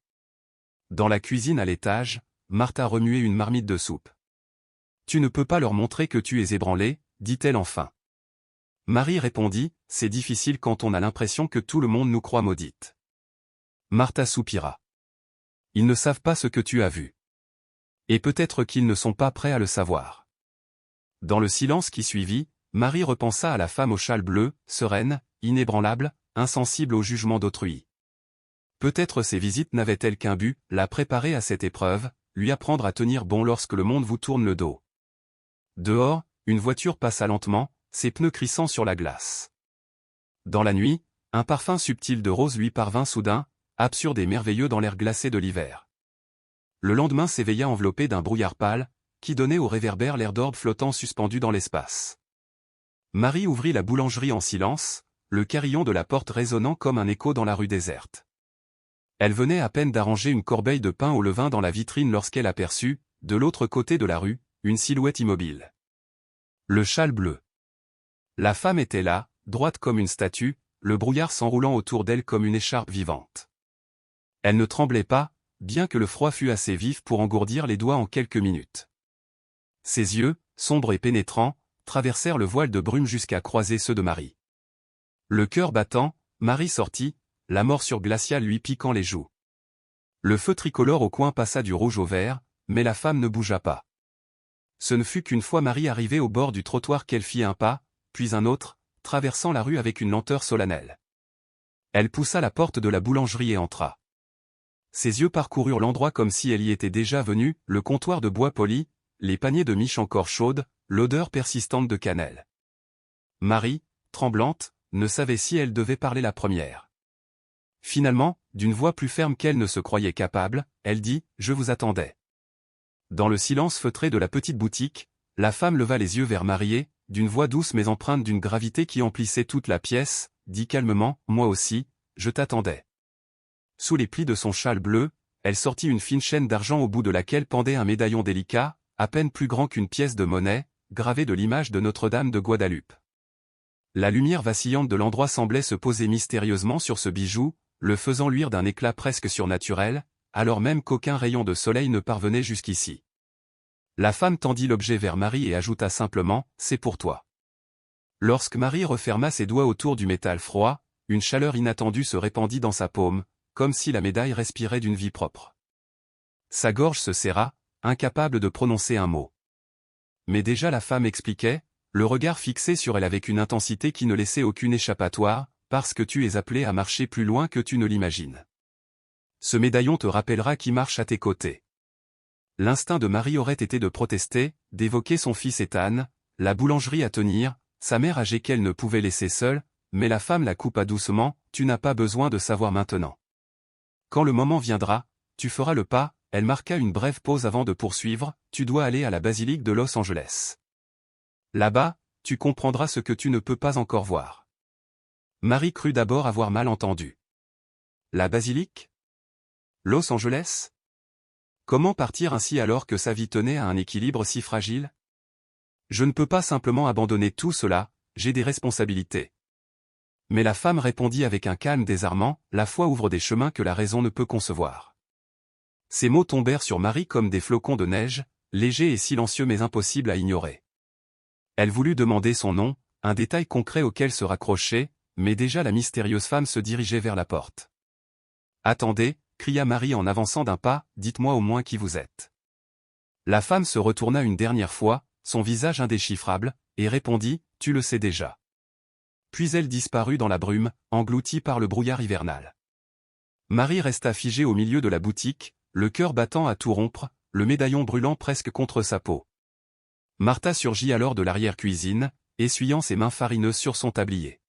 Dans la cuisine à l'étage, Martha remuait une marmite de soupe. « Tu ne peux pas leur montrer que tu es ébranlée, dit-elle enfin. Marie répondit, « C'est difficile quand on a l'impression que tout le monde nous croit maudites. » Martha soupira. « Ils ne savent pas ce que tu as vu. Et peut-être qu'ils ne sont pas prêts à le savoir. » Dans le silence qui suivit, Marie repensa à la femme au châle bleu, sereine, inébranlable, insensible au jugement d'autrui. Peut-être ces visites n'avaient-elles qu'un but, la préparer à cette épreuve, lui apprendre à tenir bon lorsque le monde vous tourne le dos. Dehors, une voiture passa lentement, ses pneus crissant sur la glace. Dans la nuit, un parfum subtil de rose lui parvint soudain, absurde et merveilleux dans l'air glacé de l'hiver. Le lendemain s'éveilla enveloppé d'un brouillard pâle, qui donnait au réverbère l'air d'orbe flottant suspendu dans l'espace. Marie ouvrit la boulangerie en silence, le carillon de la porte résonnant comme un écho dans la rue déserte. Elle venait à peine d'arranger une corbeille de pain au levain dans la vitrine lorsqu'elle aperçut, de l'autre côté de la rue, une silhouette immobile. Le châle bleu. La femme était là, droite comme une statue, le brouillard s'enroulant autour d'elle comme une écharpe vivante. Elle ne tremblait pas, bien que le froid fût assez vif pour engourdir les doigts en quelques minutes. Ses yeux, sombres et pénétrants, traversèrent le voile de brume jusqu'à croiser ceux de Marie. Le cœur battant, Marie sortit, la morsure glaciale lui piquant les joues. Le feu tricolore au coin passa du rouge au vert, mais la femme ne bougea pas. Ce ne fut qu'une fois Marie arrivée au bord du trottoir qu'elle fit un pas, puis un autre, traversant la rue avec une lenteur solennelle. Elle poussa la porte de la boulangerie et entra. Ses yeux parcoururent l'endroit comme si elle y était déjà venue, le comptoir de bois poli, les paniers de miches encore chaudes, l'odeur persistante de cannelle. Marie, tremblante, ne savait si elle devait parler la première. Finalement, d'une voix plus ferme qu'elle ne se croyait capable, elle dit « Je vous attendais ». Dans le silence feutré de la petite boutique, la femme leva les yeux vers Marie et, d'une voix douce mais empreinte d'une gravité qui emplissait toute la pièce, dit calmement « Moi aussi, je t'attendais ». Sous les plis de son châle bleu, elle sortit une fine chaîne d'argent au bout de laquelle pendait un médaillon délicat, à peine plus grand qu'une pièce de monnaie, gravé de l'image de Notre-Dame de Guadeloupe. La lumière vacillante de l'endroit semblait se poser mystérieusement sur ce bijou, le faisant luire d'un éclat presque surnaturel, alors même qu'aucun rayon de soleil ne parvenait jusqu'ici. La femme tendit l'objet vers Marie et ajouta simplement « C'est pour toi ». Lorsque Marie referma ses doigts autour du métal froid, une chaleur inattendue se répandit dans sa paume, comme si la médaille respirait d'une vie propre. Sa gorge se serra, incapable de prononcer un mot. Mais déjà la femme expliquait, le regard fixé sur elle avec une intensité qui ne laissait aucune échappatoire, parce que tu es appelé à marcher plus loin que tu ne l'imagines. Ce médaillon te rappellera qui marche à tes côtés. L'instinct de Marie aurait été de protester, d'évoquer son fils Ethan, la boulangerie à tenir, sa mère âgée qu'elle ne pouvait laisser seule, mais la femme la coupa doucement, tu n'as pas besoin de savoir maintenant. Quand le moment viendra, tu feras le pas, elle marqua une brève pause avant de poursuivre, tu dois aller à la basilique de Los Angeles. Là-bas, tu comprendras ce que tu ne peux pas encore voir. Marie crut d'abord avoir mal entendu. La basilique ? Los Angeles ? Comment partir ainsi alors que sa vie tenait à un équilibre si fragile ? Je ne peux pas simplement abandonner tout cela, j'ai des responsabilités. Mais la femme répondit avec un calme désarmant, la foi ouvre des chemins que la raison ne peut concevoir. Ces mots tombèrent sur Marie comme des flocons de neige, légers et silencieux mais impossibles à ignorer. Elle voulut demander son nom, un détail concret auquel se raccrocher, mais déjà la mystérieuse femme se dirigeait vers la porte. « Attendez » cria Marie en avançant d'un pas, « dites-moi au moins qui vous êtes. » La femme se retourna une dernière fois, son visage indéchiffrable, et répondit, « Tu le sais déjà. » Puis elle disparut dans la brume, engloutie par le brouillard hivernal. Marie resta figée au milieu de la boutique, le cœur battant à tout rompre, le médaillon brûlant presque contre sa peau. Martha surgit alors de l'arrière-cuisine, essuyant ses mains farineuses sur son tablier.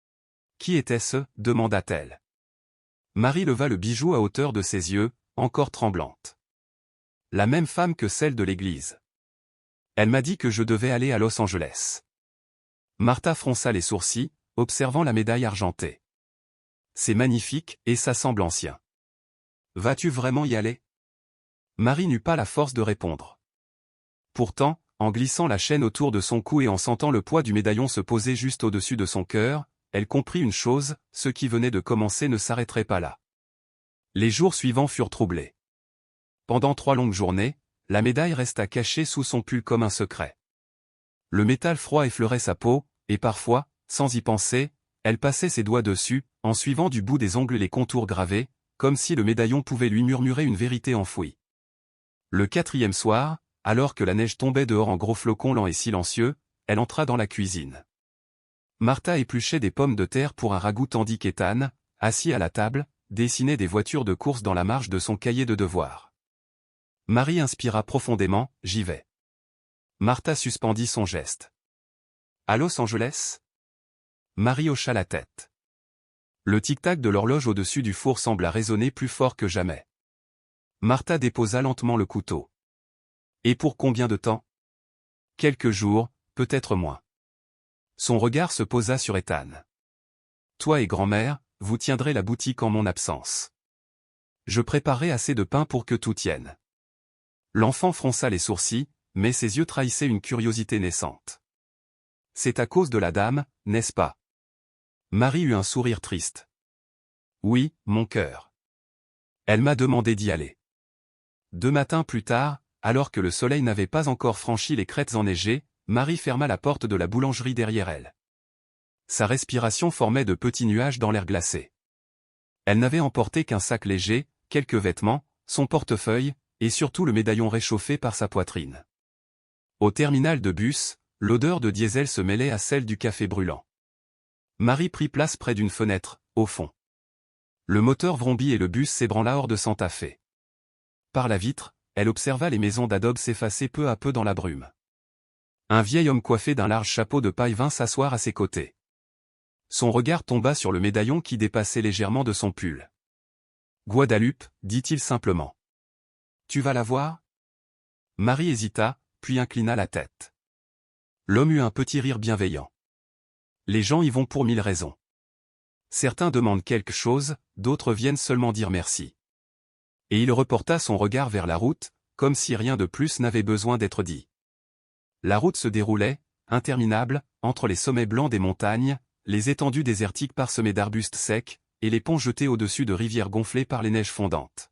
« Qui était-ce » demanda-t-elle. Marie leva le bijou à hauteur de ses yeux, encore tremblante. « La même femme que celle de l'église. Elle m'a dit que je devais aller à Los Angeles. » Martha fronça les sourcils, observant la médaille argentée. C'est magnifique, et ça semble ancien. Vas-tu vraiment y aller? Marie n'eut pas la force de répondre. Pourtant, en glissant la chaîne autour de son cou et en sentant le poids du médaillon se poser juste au-dessus de son cœur, elle comprit une chose, ce qui venait de commencer ne s'arrêterait pas là. Les jours suivants furent troublés. Pendant 3 longues journées, la médaille resta cachée sous son pull comme un secret. Le métal froid effleurait sa peau, et parfois, sans y penser, elle passait ses doigts dessus, en suivant du bout des ongles les contours gravés, comme si le médaillon pouvait lui murmurer une vérité enfouie. Le 4e soir, alors que la neige tombait dehors en gros flocons lents et silencieux, elle entra dans la cuisine. Martha épluchait des pommes de terre pour un ragoût tandis qu'Ethan, assis à la table, dessinait des voitures de course dans la marge de son cahier de devoirs. Marie inspira profondément, « J'y vais ». Martha suspendit son geste. « À Los Angeles ?» Marie hocha la tête. Le tic-tac de l'horloge au-dessus du four sembla résonner plus fort que jamais. Martha déposa lentement le couteau. « Et pour combien de temps ? » Quelques jours, peut-être moins. Son regard se posa sur Ethan. « Toi et grand-mère, vous tiendrez la boutique en mon absence. Je préparerai assez de pain pour que tout tienne. » L'enfant fronça les sourcils, mais ses yeux trahissaient une curiosité naissante. « C'est à cause de la dame, n'est-ce pas ?» Marie eut un sourire triste. « Oui, mon cœur. Elle m'a demandé d'y aller. » 2 matins plus tard, alors que le soleil n'avait pas encore franchi les crêtes enneigées, Marie ferma la porte de la boulangerie derrière elle. Sa respiration formait de petits nuages dans l'air glacé. Elle n'avait emporté qu'un sac léger, quelques vêtements, son portefeuille, et surtout le médaillon réchauffé par sa poitrine. Au terminal de bus, l'odeur de diesel se mêlait à celle du café brûlant. Marie prit place près d'une fenêtre, au fond. Le moteur vrombit et le bus s'ébranla hors de Santa Fe. Par la vitre, elle observa les maisons d'adobe s'effacer peu à peu dans la brume. Un vieil homme coiffé d'un large chapeau de paille vint s'asseoir à ses côtés. Son regard tomba sur le médaillon qui dépassait légèrement de son pull. « Guadalupe, dit-il simplement. Tu vas la voir ? » Marie hésita, puis inclina la tête. L'homme eut un petit rire bienveillant. Les gens y vont pour 1000 raisons. Certains demandent quelque chose, d'autres viennent seulement dire merci. Et il reporta son regard vers la route, comme si rien de plus n'avait besoin d'être dit. La route se déroulait, interminable, entre les sommets blancs des montagnes, les étendues désertiques parsemées d'arbustes secs, et les ponts jetés au-dessus de rivières gonflées par les neiges fondantes.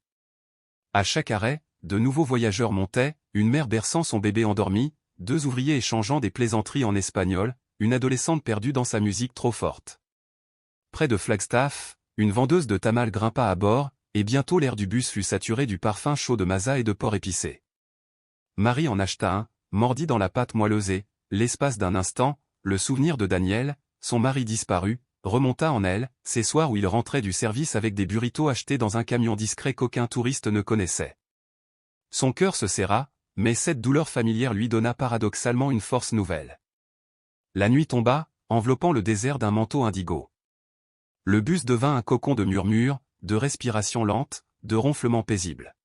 À chaque arrêt, de nouveaux voyageurs montaient, une mère berçant son bébé endormi, 2 ouvriers échangeant des plaisanteries en espagnol, une adolescente perdue dans sa musique trop forte. Près de Flagstaff, une vendeuse de tamales grimpa à bord, et bientôt l'air du bus fut saturé du parfum chaud de masa et de porc épicé. Marie en acheta un, mordit dans la pâte moelleuse et, l'espace d'un instant, le souvenir de Daniel, son mari disparu, remonta en elle, ces soirs où il rentrait du service avec des burritos achetés dans un camion discret qu'aucun touriste ne connaissait. Son cœur se serra, mais cette douleur familière lui donna paradoxalement une force nouvelle. La nuit tomba, enveloppant le désert d'un manteau indigo. Le bus devint un cocon de murmures, de respirations lentes, de ronflements paisibles.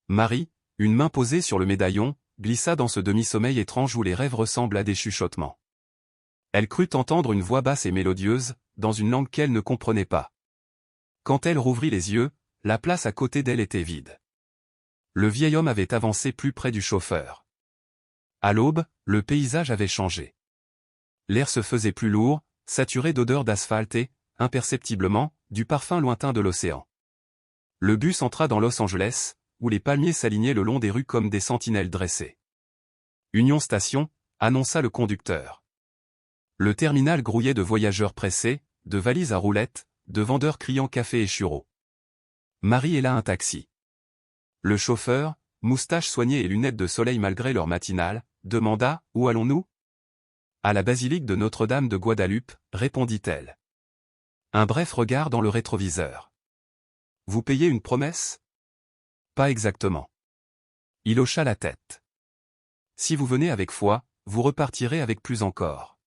Marie, une main posée sur le médaillon, glissa dans ce demi-sommeil étrange où les rêves ressemblent à des chuchotements. Elle crut entendre une voix basse et mélodieuse, dans une langue qu'elle ne comprenait pas. Quand elle rouvrit les yeux, la place à côté d'elle était vide. Le vieil homme avait avancé plus près du chauffeur. À l'aube, le paysage avait changé. L'air se faisait plus lourd, saturé d'odeurs d'asphalte et, imperceptiblement, du parfum lointain de l'océan. Le bus entra dans Los Angeles, où les palmiers s'alignaient le long des rues comme des sentinelles dressées. Union Station, annonça le conducteur. Le terminal grouillait de voyageurs pressés, de valises à roulettes, de vendeurs criant café et churros. Marie héla un taxi. Le chauffeur, moustache soignée et lunettes de soleil malgré l'heure matinale, demanda « Où allons-nous » ? À la basilique de Notre-Dame de Guadalupe, répondit-elle. Un bref regard dans le rétroviseur. Vous payez une promesse ? Pas exactement. Il hocha la tête. Si vous venez avec foi, vous repartirez avec plus encore.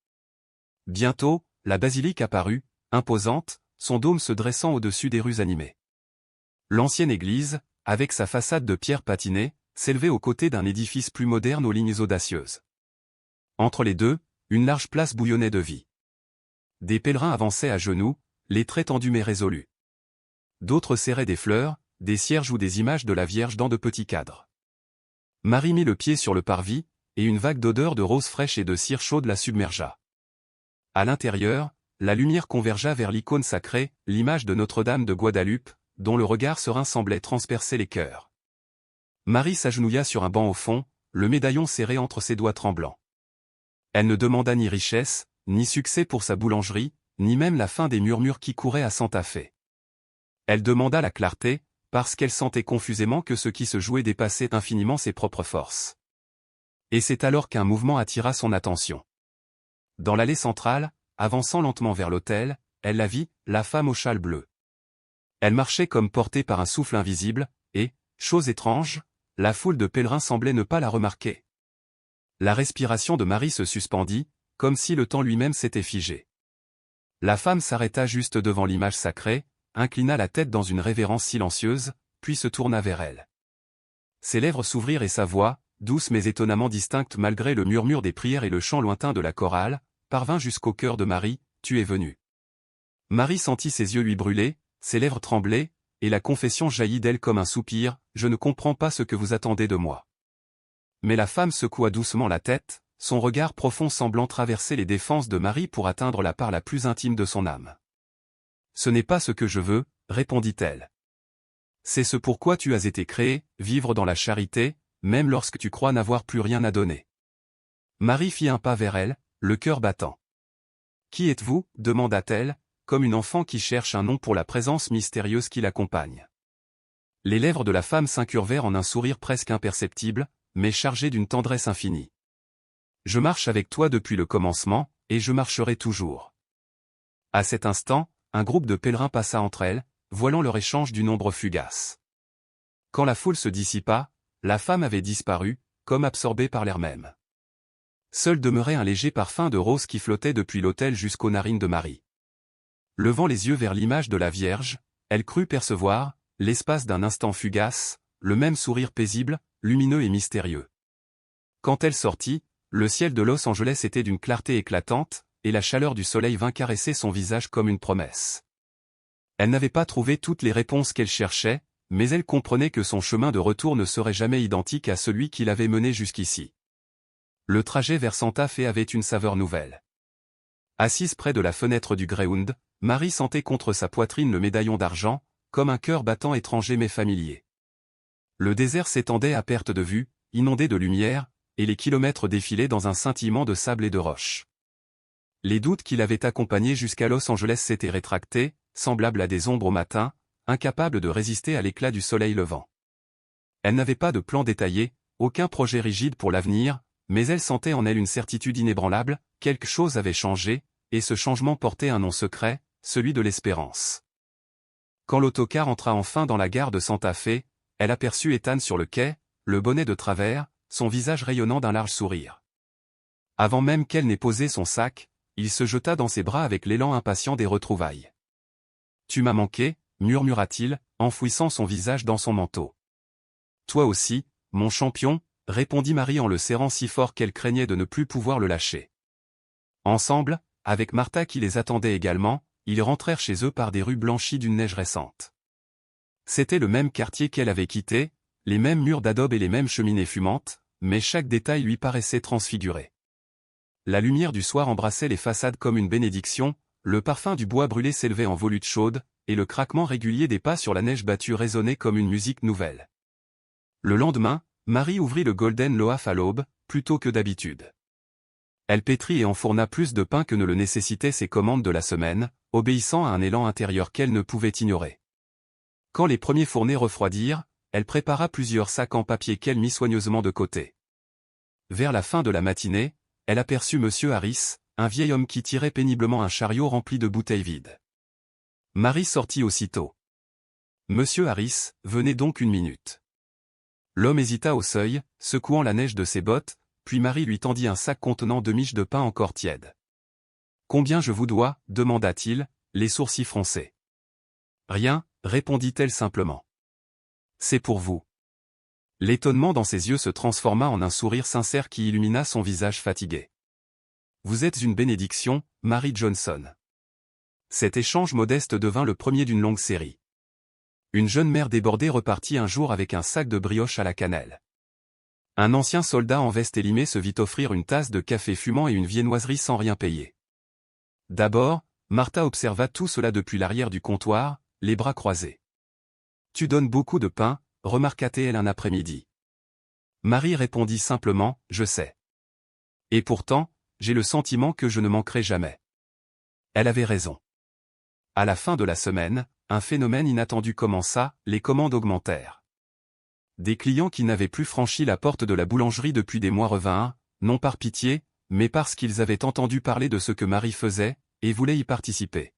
Bientôt, la basilique apparut, imposante, son dôme se dressant au-dessus des rues animées. L'ancienne église, avec sa façade de pierre patinée, s'élevait aux côtés d'un édifice plus moderne aux lignes audacieuses. Entre les deux, une large place bouillonnait de vie. Des pèlerins avançaient à genoux, les traits tendus mais résolus. D'autres serraient des fleurs, des cierges ou des images de la Vierge dans de petits cadres. Marie mit le pied sur le parvis, et une vague d'odeur de roses fraîches et de cire chaude la submergea. À l'intérieur, la lumière convergea vers l'icône sacrée, l'image de Notre-Dame de Guadalupe, dont le regard serein semblait transpercer les cœurs. Marie s'agenouilla sur un banc au fond, le médaillon serré entre ses doigts tremblants. Elle ne demanda ni richesse, ni succès pour sa boulangerie, ni même la fin des murmures qui couraient à Santa Fe. Elle demanda la clarté, parce qu'elle sentait confusément que ce qui se jouait dépassait infiniment ses propres forces. Et c'est alors qu'un mouvement attira son attention. Dans l'allée centrale, avançant lentement vers l'autel, elle la vit, la femme au châle bleu. Elle marchait comme portée par un souffle invisible, et, chose étrange, la foule de pèlerins semblait ne pas la remarquer. La respiration de Marie se suspendit, comme si le temps lui-même s'était figé. La femme s'arrêta juste devant l'image sacrée, inclina la tête dans une révérence silencieuse, puis se tourna vers elle. Ses lèvres s'ouvrirent et sa voix, douce mais étonnamment distincte malgré le murmure des prières et le chant lointain de la chorale, parvint jusqu'au cœur de Marie, « Tu es venue ». Marie sentit ses yeux lui brûler, ses lèvres trembler, et la confession jaillit d'elle comme un soupir, « Je ne comprends pas ce que vous attendez de moi ». Mais la femme secoua doucement la tête, son regard profond semblant traverser les défenses de Marie pour atteindre la part la plus intime de son âme. « Ce n'est pas ce que je veux, répondit-elle. C'est ce pourquoi tu as été créé, vivre dans la charité, même lorsque tu crois n'avoir plus rien à donner. » Marie fit un pas vers elle, le cœur battant. « Qui êtes-vous » demanda-t-elle, comme une enfant qui cherche un nom pour la présence mystérieuse qui l'accompagne. Les lèvres de la femme s'incurvèrent en un sourire presque imperceptible, mais chargé d'une tendresse infinie. « Je marche avec toi depuis le commencement, et je marcherai toujours. » À cet instant, un groupe de pèlerins passa entre elles, voilant leur échange d'une ombre fugace. Quand la foule se dissipa, la femme avait disparu, comme absorbée par l'air même. Seul demeurait un léger parfum de rose qui flottait depuis l'autel jusqu'aux narines de Marie. Levant les yeux vers l'image de la Vierge, elle crut percevoir, l'espace d'un instant fugace, le même sourire paisible, lumineux et mystérieux. Quand elle sortit, le ciel de Los Angeles était d'une clarté éclatante, et la chaleur du soleil vint caresser son visage comme une promesse. Elle n'avait pas trouvé toutes les réponses qu'elle cherchait, mais elle comprenait que son chemin de retour ne serait jamais identique à celui qui l'avait menée jusqu'ici. Le trajet vers Santa Fe avait une saveur nouvelle. Assise près de la fenêtre du Greyhound, Marie sentait contre sa poitrine le médaillon d'argent, comme un cœur battant étranger mais familier. Le désert s'étendait à perte de vue, inondé de lumière, et les kilomètres défilaient dans un scintillement de sable et de roches. Les doutes qui l'avaient accompagnée jusqu'à Los Angeles s'étaient rétractés, semblables à des ombres au matin, incapables de résister à l'éclat du soleil levant. Elle n'avait pas de plan détaillé, aucun projet rigide pour l'avenir, mais elle sentait en elle une certitude inébranlable, quelque chose avait changé, et ce changement portait un nom secret, celui de l'espérance. Quand l'autocar entra enfin dans la gare de Santa Fe, elle aperçut Ethan sur le quai, le bonnet de travers, son visage rayonnant d'un large sourire. Avant même qu'elle n'ait posé son sac, il se jeta dans ses bras avec l'élan impatient des retrouvailles. « Tu m'as manqué » murmura-t-il, enfouissant son visage dans son manteau. « Toi aussi, mon champion » répondit Marie en le serrant si fort qu'elle craignait de ne plus pouvoir le lâcher. Ensemble, avec Martha qui les attendait également, ils rentrèrent chez eux par des rues blanchies d'une neige récente. C'était le même quartier qu'elle avait quitté, les mêmes murs d'adobe et les mêmes cheminées fumantes, mais chaque détail lui paraissait transfiguré. La lumière du soir embrassait les façades comme une bénédiction, le parfum du bois brûlé s'élevait en volutes chaudes, et le craquement régulier des pas sur la neige battue résonnait comme une musique nouvelle. Le lendemain, Marie ouvrit le Golden Loaf à l'aube, plutôt que d'habitude. Elle pétrit et enfourna plus de pain que ne le nécessitaient ses commandes de la semaine, obéissant à un élan intérieur qu'elle ne pouvait ignorer. Quand les premiers fournés refroidirent, elle prépara plusieurs sacs en papier qu'elle mit soigneusement de côté. Vers la fin de la matinée, elle aperçut M. Harris, un vieil homme qui tirait péniblement un chariot rempli de bouteilles vides. Marie sortit aussitôt. « Monsieur Harris, venez donc une minute. » L'homme hésita au seuil, secouant la neige de ses bottes, puis Marie lui tendit un sac contenant 2 miches de pain encore tièdes. « Combien je vous dois » demanda-t-il, les sourcils froncés. « Rien » répondit-elle simplement. « C'est pour vous. » L'étonnement dans ses yeux se transforma en un sourire sincère qui illumina son visage fatigué. « Vous êtes une bénédiction, Marie Johnson. » Cet échange modeste devint le premier d'une longue série. Une jeune mère débordée repartit un jour avec un sac de brioche à la cannelle. Un ancien soldat en veste élimée se vit offrir une tasse de café fumant et une viennoiserie sans rien payer. D'abord, Martha observa tout cela depuis l'arrière du comptoir, les bras croisés. « Tu donnes beaucoup de pain », remarqua-t-elle un après-midi. Marie répondit simplement, « Je sais. Et pourtant, j'ai le sentiment que je ne manquerai jamais. » Elle avait raison. À la fin de la semaine, un phénomène inattendu commença, les commandes augmentèrent. Des clients qui n'avaient plus franchi la porte de la boulangerie depuis des mois revinrent, non par pitié, mais parce qu'ils avaient entendu parler de ce que Marie faisait, et voulaient y participer.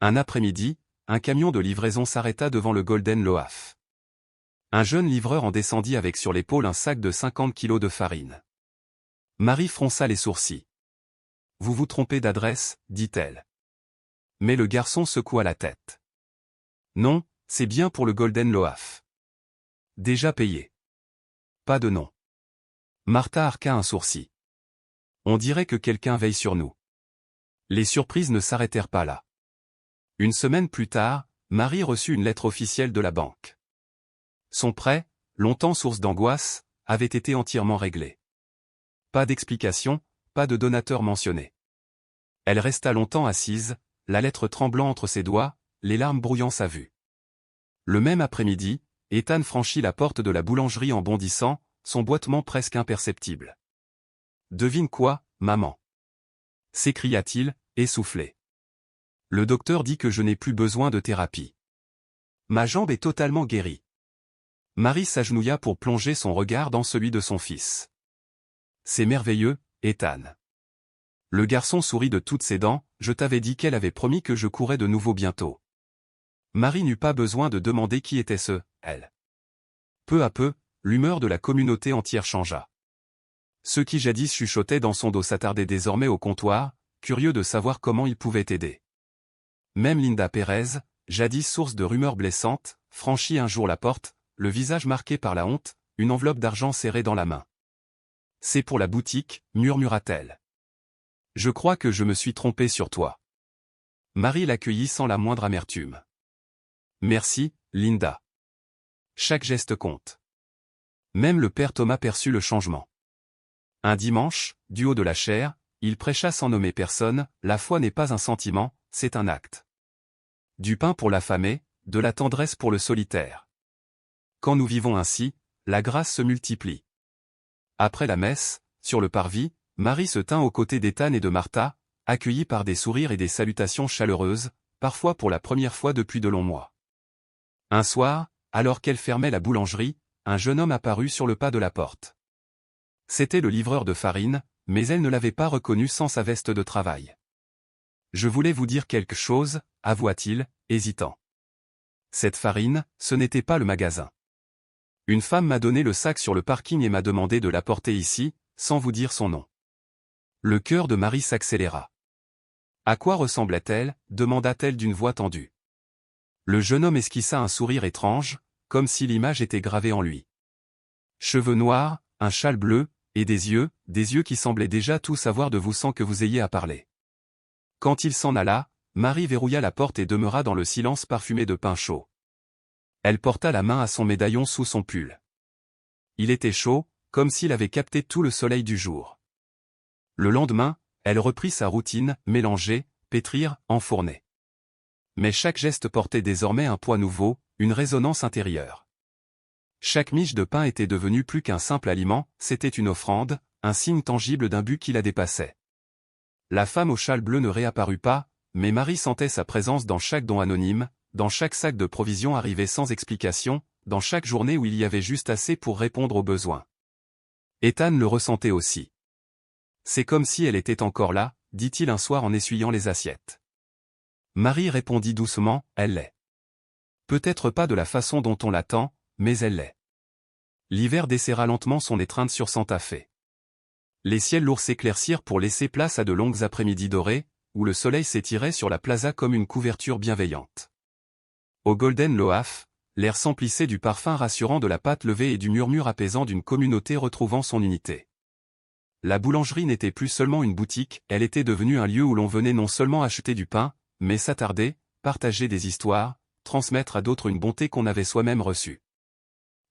Un après-midi, un camion de livraison s'arrêta devant le Golden Loaf. Un jeune livreur en descendit avec sur l'épaule un sac de 50 kilos de farine. Marie fronça les sourcils. « Vous vous trompez d'adresse, dit-elle. » Mais le garçon secoua la tête. « Non, c'est bien pour le Golden Loaf. »« Déjà payé. »« Pas de nom. » Martha arqua un sourcil. « On dirait que quelqu'un veille sur nous. » Les surprises ne s'arrêtèrent pas là. Une semaine plus tard, Marie reçut une lettre officielle de la banque. Son prêt, longtemps source d'angoisse, avait été entièrement réglé. Pas d'explication, pas de donateur mentionné. Elle resta longtemps assise, la lettre tremblant entre ses doigts, les larmes brouillant sa vue. Le même après-midi, Ethan franchit la porte de la boulangerie en bondissant, son boitement presque imperceptible. « Devine quoi, maman » s'écria-t-il, essoufflé. « Le docteur dit que je n'ai plus besoin de thérapie. Ma jambe est totalement guérie. » Marie s'agenouilla pour plonger son regard dans celui de son fils. « C'est merveilleux, Ethan. » Le garçon sourit de toutes ses dents, « Je t'avais dit qu'elle avait promis que je courrais de nouveau bientôt. » Marie n'eut pas besoin de demander qui était ce « elle ». Peu à peu, l'humeur de la communauté entière changea. Ceux qui jadis chuchotaient dans son dos s'attardaient désormais au comptoir, curieux de savoir comment ils pouvaient aider. Même Linda Pérez, jadis source de rumeurs blessantes, franchit un jour la porte, le visage marqué par la honte, une enveloppe d'argent serrée dans la main. « C'est pour la boutique, » murmura-t-elle. « Je crois que je me suis trompée sur toi. » Marie l'accueillit sans la moindre amertume. « Merci, Linda. Chaque geste compte. » Même le père Thomas perçut le changement. Un dimanche, du haut de la chaire, il prêcha sans nommer personne, « La foi n'est pas un sentiment, c'est un acte. Du pain pour l'affamé, de la tendresse pour le solitaire. Quand nous vivons ainsi, la grâce se multiplie. » Après la messe, sur le parvis, Marie se tint aux côtés d'Ethan et de Martha, accueillie par des sourires et des salutations chaleureuses, parfois pour la première fois depuis de longs mois. Un soir, alors qu'elle fermait la boulangerie, un jeune homme apparut sur le pas de la porte. C'était le livreur de farine, mais elle ne l'avait pas reconnu sans sa veste de travail. « Je voulais vous dire quelque chose, » avoua-t-il, hésitant. Cette farine, ce n'était pas le magasin. Une femme m'a donné le sac sur le parking et m'a demandé de l'apporter ici, sans vous dire son nom. Le cœur de Marie s'accéléra. « À quoi ressemblait-elle » demanda-t-elle d'une voix tendue. Le jeune homme esquissa un sourire étrange, comme si l'image était gravée en lui. Cheveux noirs, un châle bleu, et des yeux qui semblaient déjà tout savoir de vous sans que vous ayez à parler. Quand il s'en alla, Marie verrouilla la porte et demeura dans le silence parfumé de pain chaud. Elle porta la main à son médaillon sous son pull. Il était chaud, comme s'il avait capté tout le soleil du jour. Le lendemain, elle reprit sa routine, mélanger, pétrir, enfourner. Mais chaque geste portait désormais un poids nouveau, une résonance intérieure. Chaque miche de pain était devenue plus qu'un simple aliment, c'était une offrande, un signe tangible d'un but qui la dépassait. La femme au châle bleu ne réapparut pas, mais Marie sentait sa présence dans chaque don anonyme, dans chaque sac de provisions arrivé sans explication, dans chaque journée où il y avait juste assez pour répondre aux besoins. Ethan le ressentait aussi. « C'est comme si elle était encore là », dit-il un soir en essuyant les assiettes. Marie répondit doucement, « Elle l'est. Peut-être pas de la façon dont on l'attend, mais elle l'est. » L'hiver desserra lentement son étreinte sur Santa Fe. Les ciels lourds s'éclaircirent pour laisser place à de longues après-midi dorées, où le soleil s'étirait sur la plaza comme une couverture bienveillante. Au Golden Loaf, l'air s'emplissait du parfum rassurant de la pâte levée et du murmure apaisant d'une communauté retrouvant son unité. La boulangerie n'était plus seulement une boutique, elle était devenue un lieu où l'on venait non seulement acheter du pain, mais s'attarder, partager des histoires, transmettre à d'autres une bonté qu'on avait soi-même reçue.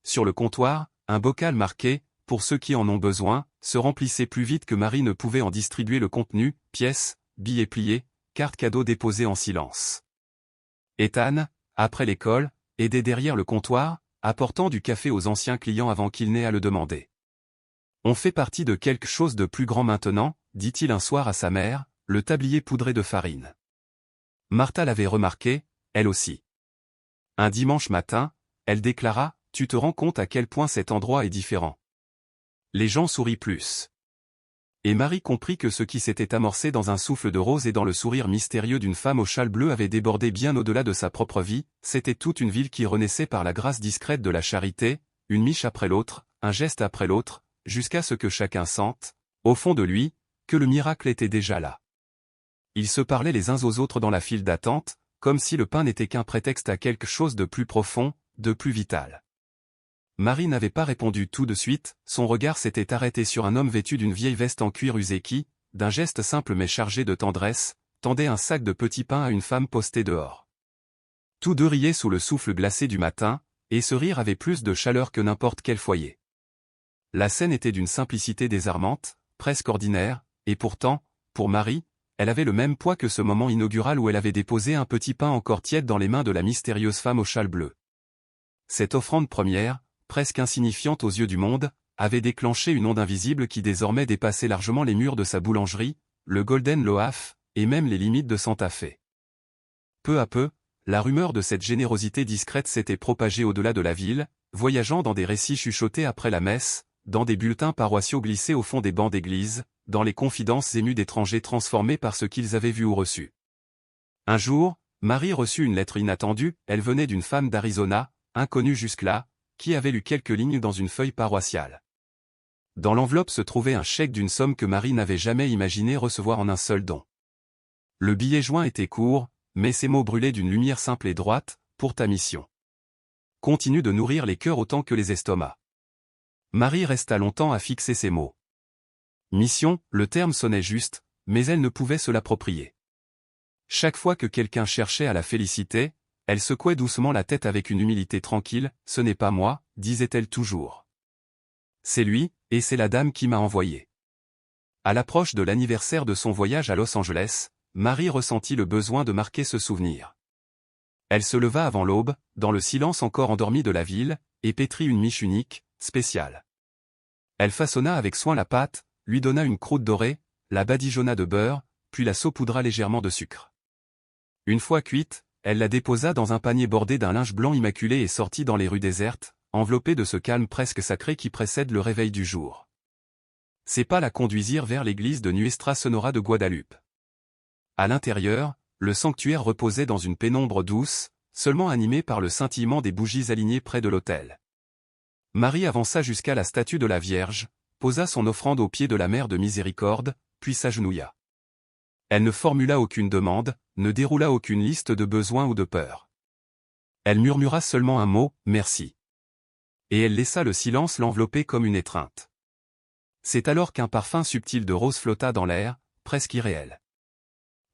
Sur le comptoir, un bocal marqué « Pour ceux qui en ont besoin » se remplissait plus vite que Marie ne pouvait en distribuer le contenu, pièces, billets pliés, cartes cadeaux déposées en silence. Ethan, après l'école, aidait derrière le comptoir, apportant du café aux anciens clients avant qu'ils n'aient à le demander. « On fait partie de quelque chose de plus grand maintenant », dit-il un soir à sa mère, le tablier poudré de farine. Martha l'avait remarqué, elle aussi. Un dimanche matin, elle déclara « Tu te rends compte à quel point cet endroit est différent. Les gens sourient plus. » Et Marie comprit que ce qui s'était amorcé dans un souffle de rose et dans le sourire mystérieux d'une femme au châle bleu avait débordé bien au-delà de sa propre vie, c'était toute une ville qui renaissait par la grâce discrète de la charité, une miche après l'autre, un geste après l'autre, jusqu'à ce que chacun sente, au fond de lui, que le miracle était déjà là. Ils se parlaient les uns aux autres dans la file d'attente, comme si le pain n'était qu'un prétexte à quelque chose de plus profond, de plus vital. Marie n'avait pas répondu tout de suite, son regard s'était arrêté sur un homme vêtu d'une vieille veste en cuir usé qui, d'un geste simple mais chargé de tendresse, tendait un sac de petits pains à une femme postée dehors. Tous deux riaient sous le souffle glacé du matin, et ce rire avait plus de chaleur que n'importe quel foyer. La scène était d'une simplicité désarmante, presque ordinaire, et pourtant, pour Marie, elle avait le même poids que ce moment inaugural où elle avait déposé un petit pain encore tiède dans les mains de la mystérieuse femme au châle bleu. Cette offrande première, presque insignifiante aux yeux du monde, avait déclenché une onde invisible qui désormais dépassait largement les murs de sa boulangerie, le Golden Loaf, et même les limites de Santa Fe. Peu à peu, la rumeur de cette générosité discrète s'était propagée au-delà de la ville, voyageant dans des récits chuchotés après la messe, dans des bulletins paroissiaux glissés au fond des bancs d'église, dans les confidences émues d'étrangers transformés par ce qu'ils avaient vu ou reçu. Un jour, Marie reçut une lettre inattendue, elle venait d'une femme d'Arizona, inconnue jusque-là, qui avait lu quelques lignes dans une feuille paroissiale. Dans l'enveloppe se trouvait un chèque d'une somme que Marie n'avait jamais imaginé recevoir en un seul don. Le billet joint était court, mais ces mots brûlaient d'une lumière simple et droite, pour ta mission. Continue de nourrir les cœurs autant que les estomacs. Marie resta longtemps à fixer ces mots. Mission, le terme sonnait juste, mais elle ne pouvait se l'approprier. Chaque fois que quelqu'un cherchait à la féliciter, elle secouait doucement la tête avec une humilité tranquille, « Ce n'est pas moi », disait-elle toujours. C'est lui, et c'est la dame qui m'a envoyé. À l'approche de l'anniversaire de son voyage à Los Angeles, Marie ressentit le besoin de marquer ce souvenir. Elle se leva avant l'aube, dans le silence encore endormi de la ville, et pétrit une miche unique, spéciale. Elle façonna avec soin la pâte, lui donna une croûte dorée, la badigeonna de beurre, puis la saupoudra légèrement de sucre. Une fois cuite, elle la déposa dans un panier bordé d'un linge blanc immaculé et sortit dans les rues désertes, enveloppée de ce calme presque sacré qui précède le réveil du jour. Ses pas la conduisirent vers l'église de Nuestra Sonora de Guadalupe. À l'intérieur, le sanctuaire reposait dans une pénombre douce, seulement animée par le scintillement des bougies alignées près de l'autel. Marie avança jusqu'à la statue de la Vierge, posa son offrande aux pieds de la Mère de Miséricorde, puis s'agenouilla. Elle ne formula aucune demande, ne déroula aucune liste de besoins ou de peurs. Elle murmura seulement un mot, « Merci ». Et elle laissa le silence l'envelopper comme une étreinte. C'est alors qu'un parfum subtil de rose flotta dans l'air, presque irréel.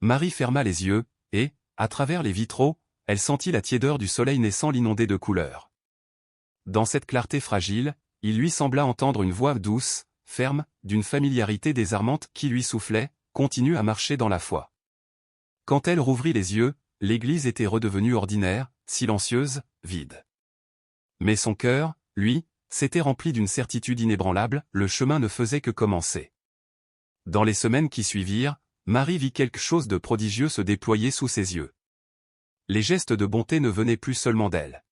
Marie ferma les yeux, et, à travers les vitraux, elle sentit la tiédeur du soleil naissant l'inonder de couleurs. Dans cette clarté fragile, il lui sembla entendre une voix douce, ferme, d'une familiarité désarmante qui lui soufflait, continue à marcher dans la foi. Quand elle rouvrit les yeux, l'église était redevenue ordinaire, silencieuse, vide. Mais son cœur, lui, s'était rempli d'une certitude inébranlable, le chemin ne faisait que commencer. Dans les semaines qui suivirent, Marie vit quelque chose de prodigieux se déployer sous ses yeux. Les gestes de bonté ne venaient plus seulement d'elle.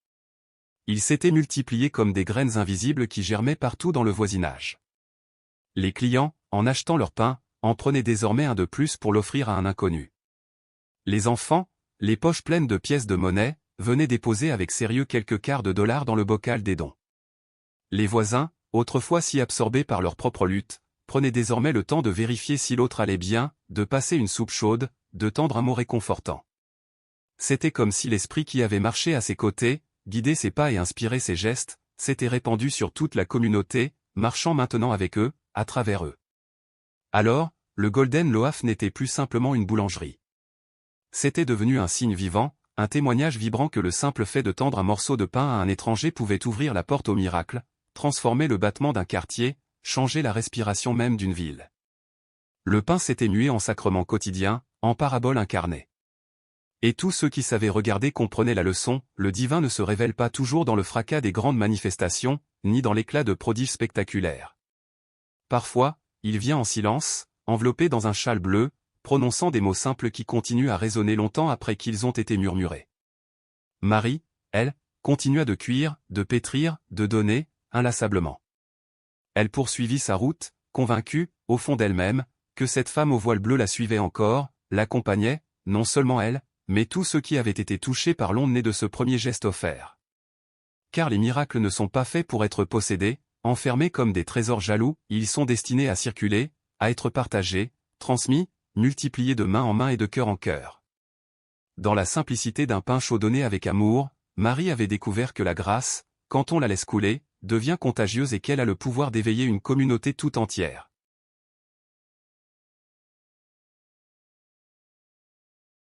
Ils s'étaient multipliés comme des graines invisibles qui germaient partout dans le voisinage. Les clients, en achetant leur pain, en prenaient désormais un de plus pour l'offrir à un inconnu. Les enfants, les poches pleines de pièces de monnaie, venaient déposer avec sérieux quelques quarts de dollars dans le bocal des dons. Les voisins, autrefois si absorbés par leur propre lutte, prenaient désormais le temps de vérifier si l'autre allait bien, de passer une soupe chaude, de tendre un mot réconfortant. C'était comme si l'esprit qui avait marché à ses côtés, guidé ses pas et inspiré ses gestes, s'était répandu sur toute la communauté, marchant maintenant avec eux, à travers eux. Alors, le Golden Loaf n'était plus simplement une boulangerie. C'était devenu un signe vivant, un témoignage vibrant que le simple fait de tendre un morceau de pain à un étranger pouvait ouvrir la porte au miracle, transformer le battement d'un quartier, changer la respiration même d'une ville. Le pain s'était mué en sacrement quotidien, en parabole incarnée. Et tous ceux qui savaient regarder comprenaient la leçon, le divin ne se révèle pas toujours dans le fracas des grandes manifestations, ni dans l'éclat de prodiges spectaculaires. Parfois, il vient en silence, enveloppé dans un châle bleu, prononçant des mots simples qui continuent à résonner longtemps après qu'ils ont été murmurés. Marie, elle, continua de cuire, de pétrir, de donner, inlassablement. Elle poursuivit sa route, convaincue, au fond d'elle-même, que cette femme au voile bleu la suivait encore, l'accompagnait, non seulement elle, mais tous ceux qui avaient été touchés par l'onde née de ce premier geste offert. Car les miracles ne sont pas faits pour être possédés, enfermés comme des trésors jaloux, ils sont destinés à circuler, à être partagés, transmis, multipliés de main en main et de cœur en cœur. Dans la simplicité d'un pain chaud donné avec amour, Marie avait découvert que la grâce, quand on la laisse couler, devient contagieuse et qu'elle a le pouvoir d'éveiller une communauté tout entière.